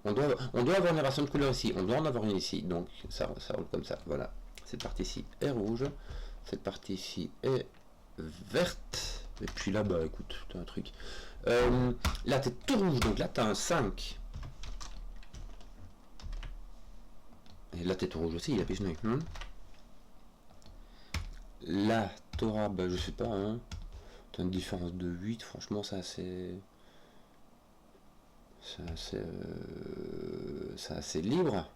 On doit avoir une inversion de couleur ici. On doit en avoir une ici. Donc, ça roule comme ça. Voilà. Cette partie-ci est rouge. Cette partie-ci est verte. Et puis là, bah écoute, t'as un truc. Là, t'es tout rouge. Donc là, t'as un 5. Et là, t'es tout rouge aussi. Il a plus de Là, t'auras, bah je sais pas, hein. T'as une différence de 8. Franchement, ça, c'est... C'est assez libre.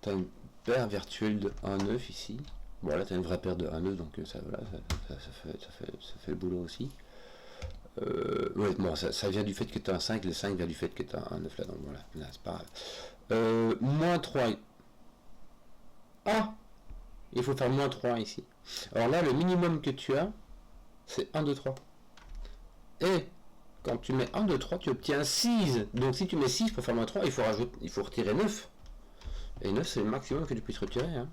T'as une paire virtuelle de 1,9 ici. Bon là t'as une vraie paire de 1,9 donc ça, voilà, ça fait le boulot aussi. Ouais, bon, ça vient du fait que tu as un 5, le 5 vient du fait que tu as un 9 là, donc voilà, là c'est pas grave. Moins 3. Ah, il faut faire moins 3 ici. Alors là, le minimum que tu as, c'est 1, 2, 3. Et quand tu mets 1, 2, 3, tu obtiens 6. Donc si tu mets 6 pour faire moins 3, il faut retirer 9. Et 9, c'est le maximum que tu puisses retirer. Hein.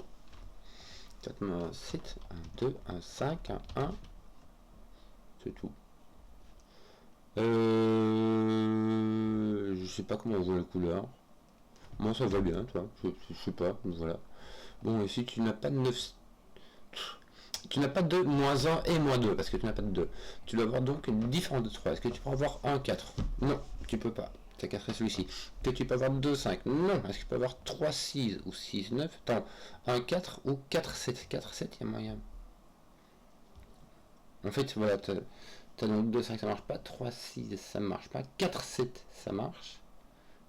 4, 7, 1, 2, 1, 5, 1, 1. C'est tout. Je sais pas comment on voit les couleurs. Moi, ça va bien, toi. Je sais pas. Voilà. Bon, et si tu n'as pas de 9... Tu n'as pas de moins 1 et moins 2, parce que tu n'as pas de 2. Tu dois avoir donc une différence de 3. Est-ce que tu peux avoir 1, 4? Non, tu peux pas. Tu as 4 celui-ci. Est-ce que tu peux avoir 2, 5? Non. Est-ce que tu peux avoir 3, 6 ou 6, 9? Attends, 1, 4 ou 4, 7? 4, 7, il y a moyen. En fait, voilà, tu as donc 2, 5, ça marche pas. 3, 6, ça marche pas. 4, 7, ça marche.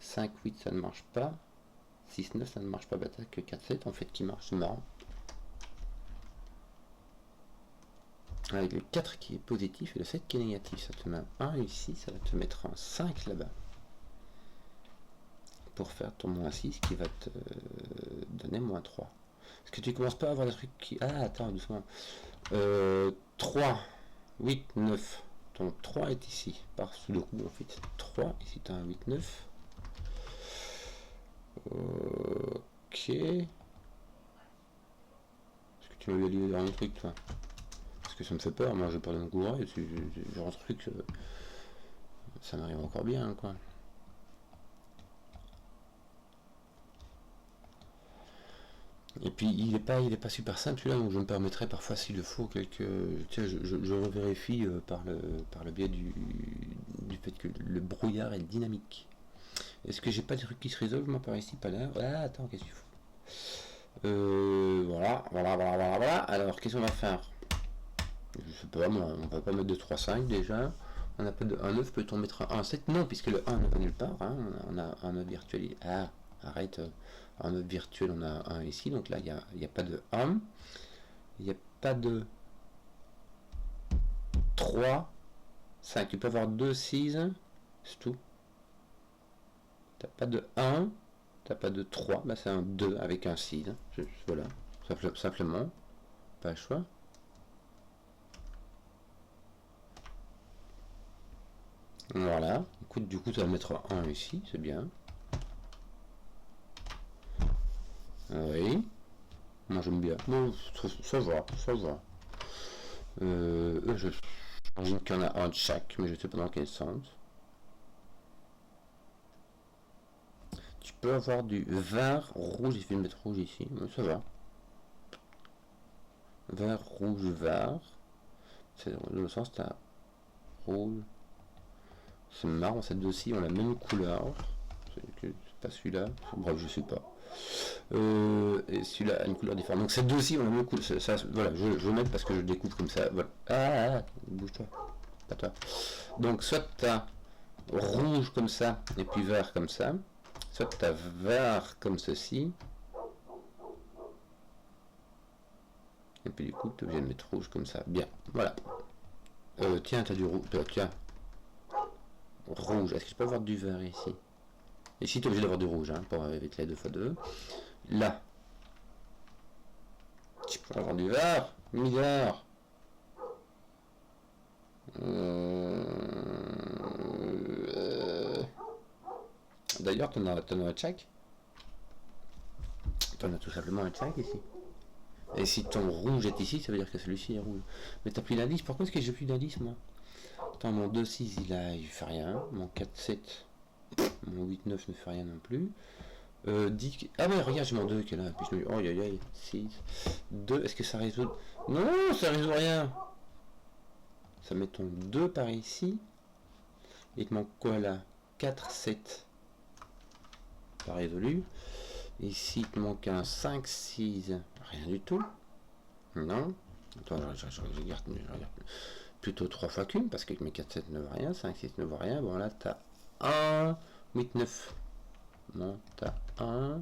5, 8, ça ne marche pas. 6, 9, ça ne marche pas. Bah, t'as que 4, 7 en fait qui marche. C'est marrant. Avec le 4 qui est positif et le 7 qui est négatif, ça te met un 1 ici, ça va te mettre un 5 là-bas. Pour faire ton moins 6 qui va te donner moins 3. Est-ce que tu commences pas à avoir des trucs qui... Ah, attends, doucement. 3, 8, 9. Ton 3 est ici, par Sudoku en fait. 3, ici tu as un 8, 9. Ok. Est-ce que tu m'avais dit un truc, toi? Parce que ça me fait peur, moi j'ai peur de me couvrir, et genre un truc, ça m'arrive encore bien, quoi. Et puis il est pas super simple celui-là, donc je me permettrai parfois s'il le faut quelques. Tu sais, je revérifie par le biais du fait que le brouillard est dynamique. Est-ce que j'ai pas des trucs qui se résolvent moi par ici, pas là? Ah attends, qu'est-ce qu'il faut? Voilà. Alors qu'est-ce qu'on va faire? Je sais pas moi, on va pas mettre de 3, 5 déjà. On n'a pas de 1, 9, peut-on mettre un 7? Non, puisque le 1 ne va nulle part, hein. On a un 9 virtuel. Ah, arrête. Un 9 virtuel, on a un ici, donc là il n'y a pas de 1. Il n'y a pas de 3, 5. Tu peux avoir 2, 6, c'est tout. T'as pas de 1, t'as pas de 3, bah c'est un 2 avec un 6. Voilà, simplement, pas le choix. Voilà, écoute, du coup tu vas mettre 1 ici, c'est bien. Oui, moi j'aime bien. Bon, ça va. J'imagine qu'il y en a un de chaque, mais je sais pas dans quel sens. Tu peux avoir du vin rouge, il fait le mettre rouge ici, mais ça va. Vin rouge, vert. C'est dans le sens, t'as rouge. C'est marrant, ces deux-ci ont la même couleur. C'est pas celui-là. Bref, je sais pas. Et celui-là a une couleur différente. Donc ces deux-ci ont la même couleur. Voilà, je vais mettre parce que je découvre comme ça. Voilà. Bouge-toi. Pas toi. Donc soit t'as rouge comme ça et puis vert comme ça. Soit t'as vert comme ceci. Et puis du coup, tu es obligé de mettre rouge comme ça. Bien, voilà. Tiens, t'as du rouge. Tiens. Rouge. Est-ce que je peux avoir du vert ici? Ici, tu es obligé d'avoir du rouge, hein, pour avec les 2x2. Là. Tu peux avoir du vert. Bizarre. D'ailleurs, t'en as un tchèque. T'en as tout simplement un tchèque ici. Et si ton rouge est ici, ça veut dire que celui-ci est rouge. Mais t'as plus d'indice. Pourquoi est-ce que j'ai plus d'indice, moi? Attends, mon 2-6, il fait rien. Mon 4-7, mon 8-9 ne fait rien non plus. 10... Ah ouais, regarde, j'ai mon 2 qui est là. Puis je me dis, oh, aïe, aïe, 6, 2, est-ce que ça résout? Non, ça résout rien. Ça met ton 2 par ici. Il te manque quoi là? 4, 7. Pas résolu. Ici, il te manque un 5, 6. Rien du tout. Non. Attends, je regarde. Plutôt 3 fois qu'une, parce que mes 4, 7 ne vaut rien. 5, 6 ne vaut rien. Bon, là, t'as 1, 8, 9. Non, t'as 1.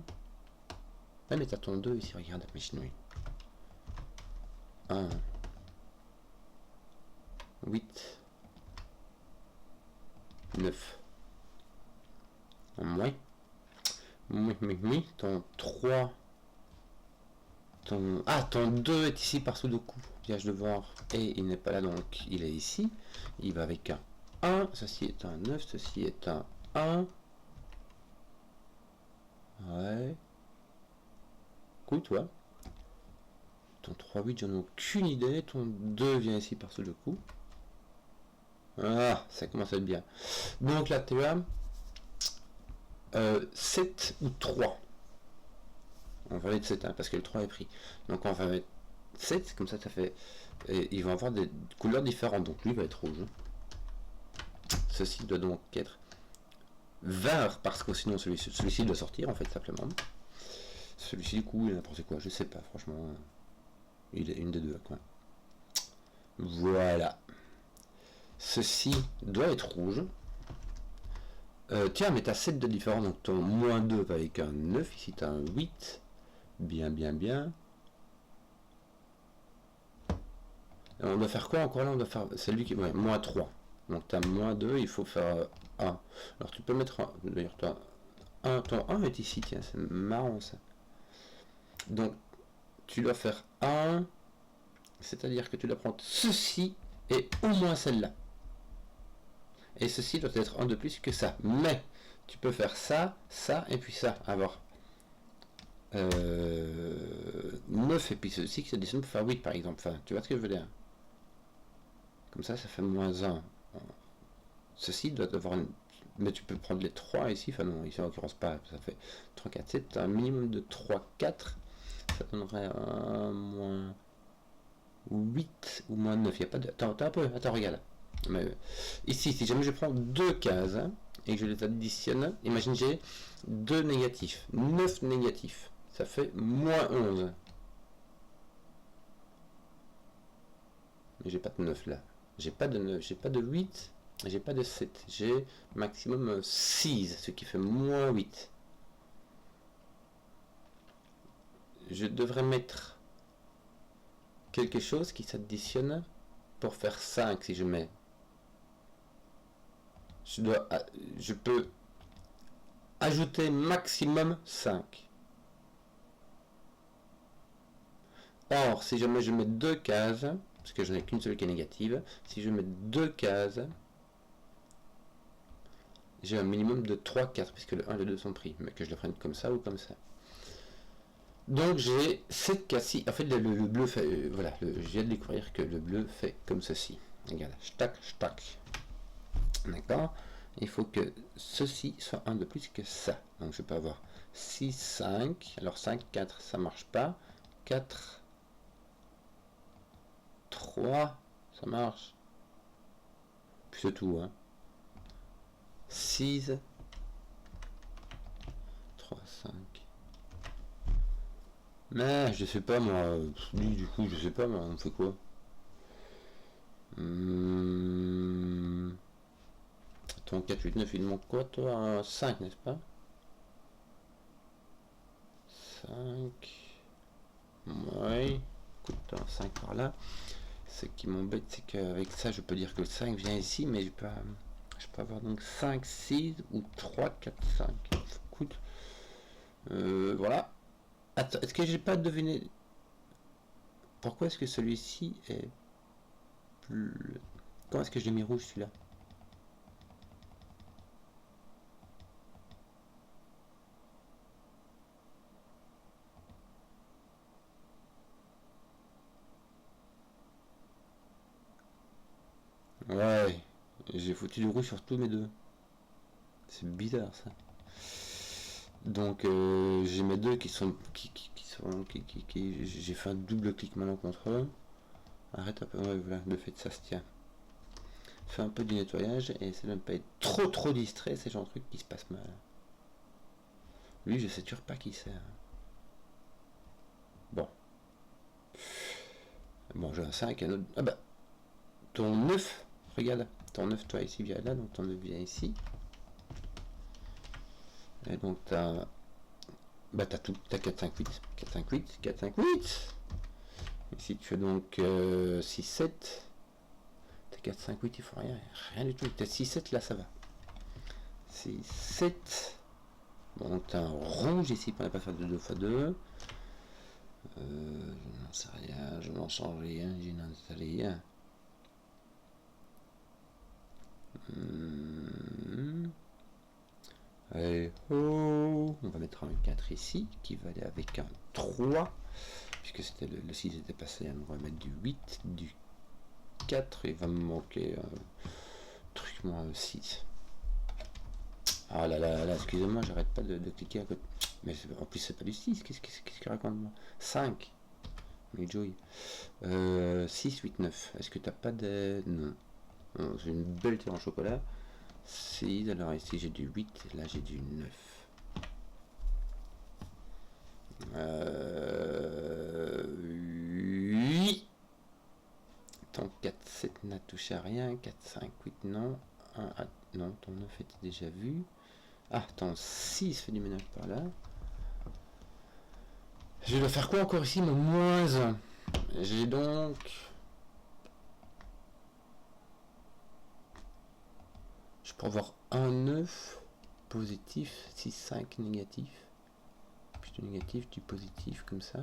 Ah, mais t'as ton 2 ici, regarde, machine, oui. 1, 8, 9. Oui. Oui, ton 3. Ton 2 est ici par Sudoku. Viens de voir. Et il n'est pas là, donc il est ici. Il va avec un 1. Ceci est un 9. Ceci est un 1. Ouais. Cool, toi. Ton 3, 8, j'en ai aucune idée. Ton 2 vient ici par Sudoku. Ah, ça commence à être bien. Donc là, tu as 7 ou 3. On va mettre 7, hein, parce que le 3 est pris. Donc on va mettre 7, comme ça fait... Et ils vont avoir des couleurs différentes. Donc lui va être rouge. Ceci doit donc être vert, parce que sinon celui-ci doit sortir, en fait, simplement. Celui-ci, du coup, il est n'importe quoi. Je sais pas, franchement. Il est une des deux, quoi. Voilà. Ceci doit être rouge. Tiens, mais t'as 7 de différents, donc ton moins 2 va avec un 9. Ici, t'as un 8. Bien. Et on doit faire quoi encore là? On doit faire celui qui... Ouais, moins 3. Donc tu as moins 2, il faut faire 1. Alors tu peux mettre 1. D'ailleurs, ton 1 est ici, tiens, c'est marrant ça. Donc tu dois faire 1, c'est-à-dire que tu dois prendre ceci et au moins celle-là. Et ceci doit être 1 de plus que ça. Mais tu peux faire ça, ça et puis ça. Avoir 9 et puis ceci qui s'additionne pour faire 8 par exemple. Enfin, tu vois ce que je veux dire? Comme ça fait moins 1. Ceci doit avoir une... Mais tu peux prendre les 3 ici. Enfin non, ici en l'occurrence pas. Ça fait 3, 4, 7. Un minimum de 3, 4. Ça donnerait un moins 8 ou moins 9. Il n'y a pas de... Attends un peu. Attends, regarde. Mais, ici, si jamais je prends 2 cases et que je les additionne, imagine j'ai 2 négatifs. 9 négatifs. Ça fait moins 11. Mais j'ai pas de 9 là. J'ai pas de 9, j'ai pas de 8, j'ai pas de 7. J'ai maximum 6, ce qui fait moins 8. Je devrais mettre quelque chose qui s'additionne pour faire 5 si je mets. Je peux ajouter maximum 5. Or, si jamais je mets 2 cases, parce que je n'ai qu'une seule qui est négative, si je mets 2 cases, j'ai un minimum de 3, 4, puisque le 1 et le 2 sont pris, mais que je le prenne comme ça ou comme ça. Donc j'ai cette casse-ci, en fait le bleu fait, voilà, je viens de découvrir que le bleu fait comme ceci. Regarde, tac, tac. D'accord. Il faut que ceci soit 1 de plus que ça. Donc je peux avoir 6, 5, alors 5, 4, ça marche pas. 4, 3, ça marche. Puis c'est tout, hein. 6, 3, 5. Mais je sais pas moi, du coup je sais pas moi, on fait quoi? Ton 4, 8, 9, il manque quoi toi? 5, n'est-ce pas? 5. Ouais. Écoute, 5 par là. Ce qui m'embête, c'est qu'avec ça, je peux dire que 5 vient ici, mais je peux avoir donc 5, 6 ou 3, 4, 5. Écoute. Voilà. Attends, est-ce que j'ai pas deviné? Pourquoi est-ce que celui-ci est plus... Comment est-ce que je l'ai mis rouge celui-là? Ouais, j'ai foutu du rouge sur tous mes deux. C'est bizarre ça. Donc j'ai mes deux qui sont j'ai fait un double clic maintenant contre eux. Arrête un peu, ouais, voilà, le fait de ça se tient. Fais un peu du nettoyage et essaie de ne pas être trop distrait, c'est le genre de truc qui se passe mal. Lui je sais toujours pas qui c'est. Bon. Bon j'ai un 5, un autre. Ah bah ton 9, regarde, ton 9 toi ici vient là, donc ton 9 vient ici. Et donc t'as... Bah t'as tout, t'as 4, 5, 8. 4, 5, 8, 4, 5, 8. Ici tu as donc 6, 7. T'as 4, 5, 8, il faut rien du tout. T'as 6, 7 là ça va. 6, 7. Bon donc t'as un rouge ici pour ne pas faire de 2 x 2. Je n'en sais rien, je n'en sens rien, je n'en sais rien. Allez, oh, on va mettre un 4 ici, qui va aller avec un 3, puisque c'était le 6 était passé, on va mettre du 8, du 4, il va me manquer un truc moins 6. Ah là là là, excusez-moi, j'arrête pas de cliquer à côté. Mais en plus c'est pas du 6, qu'est-ce qu'il raconte moi? 5. Mais Joey. 6, 8, 9. Est-ce que t'as pas de... Non. J'ai une belle tire en chocolat. 6, alors ici j'ai du 8, là j'ai du 9. 8. Ton 4, 7 n'a touché à rien. 4, 5, 8, non. 1, non, ton 9 était déjà vu. Ah, ton 6 fait du ménage par là. Je dois faire quoi encore ici? Mon moins 1. J'ai donc... Je peux avoir un 9 positif, 6, 5 négatif. Puis du négatif, du positif, comme ça.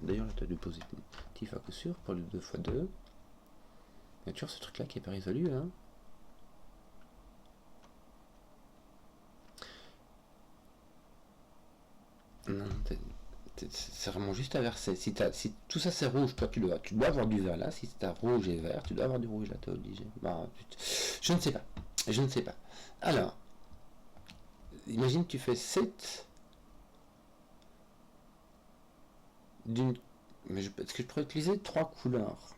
D'ailleurs, là, tu as du positif à coup sûr pour le 2 x 2. Il y a toujours ce truc-là qui n'est pas résolu. Hein. Non, c'est vraiment juste inversé. Si tout ça c'est rouge, toi tu dois avoir du vert là. Si c'est rouge et vert, tu dois avoir du rouge là, t'es obligé. Bah, je ne sais pas. Je ne sais pas. Alors, imagine tu fais 7 d'une... Mais est-ce que je pourrais utiliser 3 couleurs?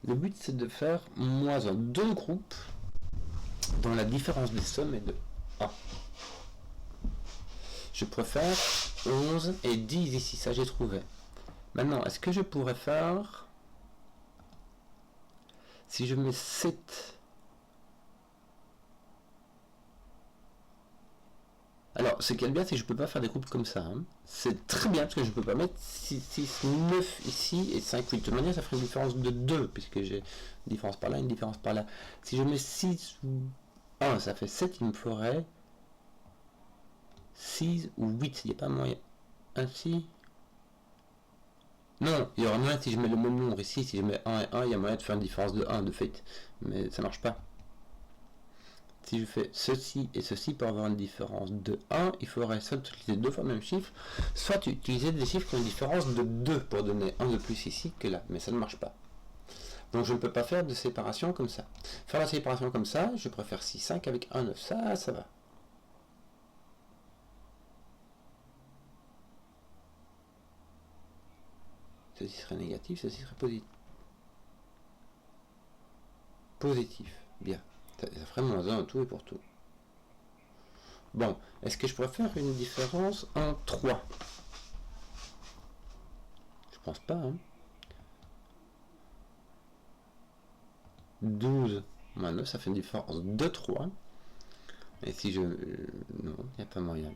Le but c'est de faire moins en 2 groupes dont la différence des sommes est de 1. Je préfère 11 et 10 ici, ça j'ai trouvé. Maintenant, est-ce que je pourrais faire... Si je mets 7... Alors, ce qui est bien, c'est que je peux pas faire des groupes comme ça. Hein. C'est très bien, parce que je peux pas mettre 6, 9 ici et 5, 8. De toute manière, ça ferait une différence de 2, puisque j'ai une différence par là, une différence par là. Si je mets 6 ou 1, ça fait 7, il me faudrait 6 ou 8. Il n'y a pas moyen. Ainsi. Non, il y aura moyen si je mets le même nombre ici. Si je mets 1 et 1, il y a moyen de faire une différence de 1 de fait. Mais ça marche pas. Si je fais ceci et ceci pour avoir une différence de 1, il faudrait soit utiliser 2 fois le même chiffre, soit utiliser des chiffres qui ont une différence de 2 pour donner 1 de plus ici que là. Mais ça ne marche pas. Donc je ne peux pas faire de séparation comme ça. Faire la séparation comme ça, je préfère 6, 5 avec 1, 9. Ça va. Ceci serait négatif, ceci serait positif. Positif, bien. Ça ferait moins 1 en tout et pour tout. Bon, est-ce que je pourrais faire une différence en 3? Je pense pas, hein. 12 moins 9, ça fait une différence de 3. Et si je... non, il n'y a pas moyen.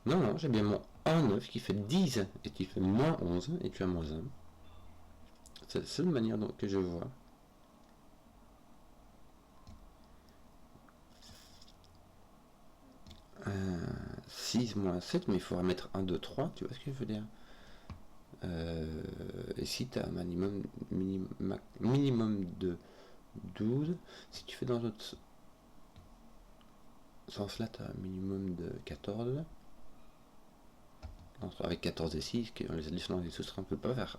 Non, j'ai bien mon 1, 9 qui fait 10 et qui fait moins 11 et tu as moins 1. C'est la seule manière que je vois. 6 moins 7, mais il faudra mettre 1, 2, 3, tu vois ce que je veux dire. Et si tu as un minimum de 12, si tu fais dans l'autre sens là, tu as un minimum de 14. Avec 14 et 6, les additionnant et les soustraits, on ne peut pas faire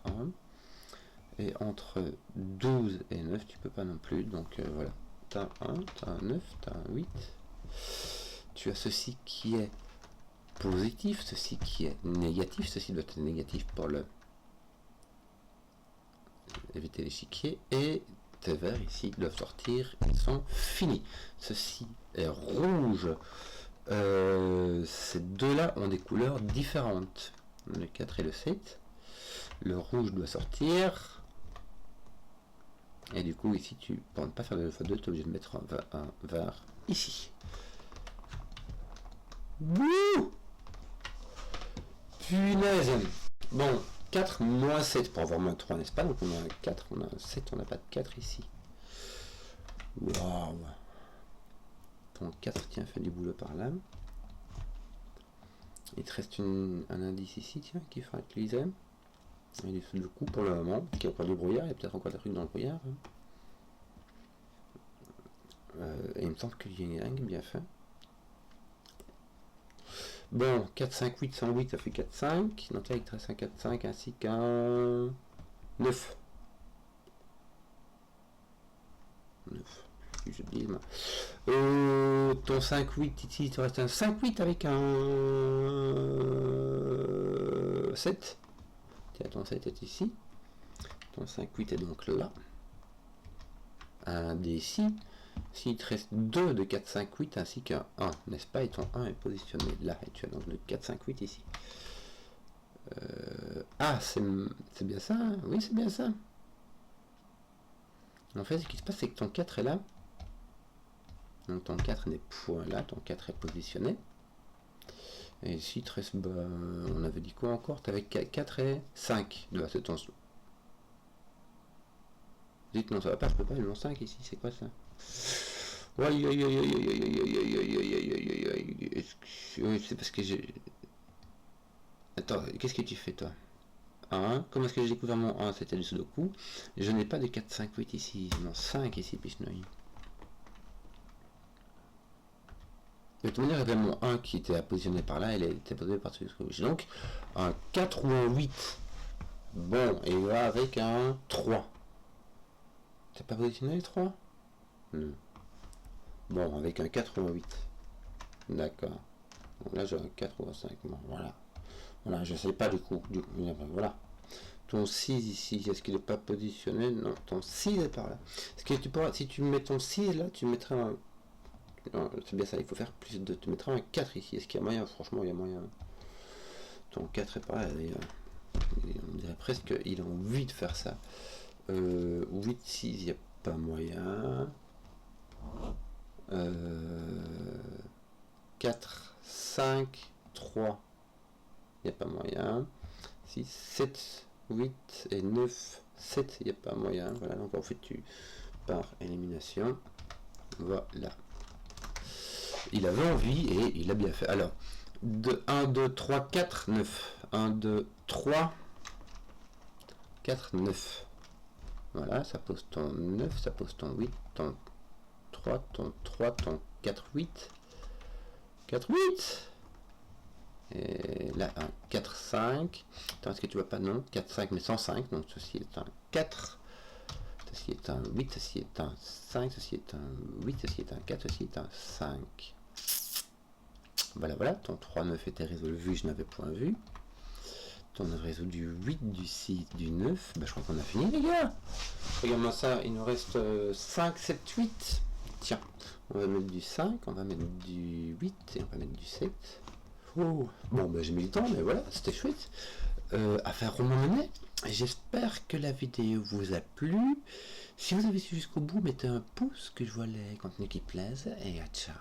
1. Et entre 12 et 9, tu peux pas non plus. Donc voilà, tu as 1, tu as un 9, tu as un 8. Tu as ceci qui est positif, ceci qui est négatif. Ceci doit être négatif pour le éviter l'échiquier. Et tes verts ici doivent sortir, ils sont finis. Ceci est rouge. Ces deux-là ont des couleurs différentes. Le 4 et le 7. Le rouge doit sortir. Et du coup, ici, pour ne pas faire de 2 x 2, tu es obligé de mettre un vert ici. Wouh! Punaise! Bon, 4 moins 7 pour avoir moins 3, n'est-ce pas? Donc on a un 4, on a un 7, on n'a pas de 4 ici. Waouh! Ton 4, tiens, fait du boulot par là. Il te reste un indice ici, tiens, qu'il faudra utiliser. Il est du coup pour le moment, il y a encore du brouillard, il y a peut-être encore des trucs dans le brouillard. Et il me semble qu'il y a une bien fait. Bon, 4, 5, 8, 108, ça fait 4, 5. Donc là, il te reste un 4, 5 ainsi qu'un 9. 9. Je dis, ton 5, 8, ici, il te reste un 5, 8 avec un 7. Tiens, ton 7 est ici. Ton 5, 8 est donc là. Un D ici. S'il te reste 2 de 4, 5, 8 ainsi qu'un 1, n'est-ce pas? Et ton 1 est positionné là. Et tu as donc le 4, 5, 8 ici. Ah, c'est bien ça, hein? Oui, c'est bien ça. En fait, ce qui se passe, c'est que ton 4 est là. Donc ton 4 n'est point là, ton 4 est positionné. Et si te reste, on avait dit quoi encore? Tu avais 4 et 5. Là, c'est ton... Dites non, ça va pas, je peux pas, j'ai mon 5 ici, c'est quoi ça? Aïe, aïe, aïe, aïe, aïe, aïe, aïe, aïe, aïe, aïe, aïe, aïe, aïe. Oui, c'est parce que j'ai... Attends, qu'est-ce que tu fais, toi? 1. Comment est-ce que j'ai découvert mon 1? C'était du sudoku. Je n'ai pas de 4, 5, 8 ici. Non, 5 ici, Pishnoi. De toute manière, il y avait mon 1 qui était positionné par là, il était posé par-dessus le sudoku. Donc, un 4 ou un 8. Bon, et là, avec un 3. T'as pas positionné le 3? Non. Bon, avec un 4 ou un 8. D'accord. Bon, là, j'ai un 4 ou un 5. Bon, voilà. Voilà, je sais pas du coup. Voilà. Ton 6 ici, est-ce qu'il n'est pas positionné? Non, ton 6 est par là. Est-ce que tu pourras, si tu mets ton 6 là, tu mettras un... C'est bien ça, il faut faire plus de... Tu mettras un 4 ici. Est-ce qu'il y a moyen? Franchement, il y a moyen. Ton 4 est par là. On dirait presque qu'il a envie de faire ça. 8, 6, il n'y a pas moyen. 4, 5, 3, il n'y a pas moyen. 6, 7, 8 et 9, 7, il n'y a pas moyen. Voilà, donc en fait tu par élimination. Voilà. Il avait envie et il a bien fait. Alors, 1, 2, 3, 4, 9. 1, 2, 3, 4, 9. Voilà, ça pose ton 9, ça pose ton 8, ton 3, ton 3, ton 4, 8. 4, 8. Et là, un 4, 5. Attends, est-ce que tu vois pas? Non, 4, 5, mais 105. Donc, ceci est un 4. Ceci est un 8. Ceci est un 5. Ceci est un 8. Ceci est un 4. Ceci est un 5. Voilà, voilà. Ton 3, 9 était résolu. Je n'avais point vu. On a résolu du 8, du 6, du 9. Bah, je crois qu'on a fini, les gars. Regarde-moi ça. Il nous reste 5, 7, 8. Tiens, on va mettre du 5. On va mettre du 8. Et on va mettre du 7. Oh. Bon, bah, j'ai mis le temps, mais voilà, c'était chouette. Affaire Romain Menet. J'espère que la vidéo vous a plu. Si vous avez su jusqu'au bout, mettez un pouce, que je vois les contenus qui plaisent. Et ciao.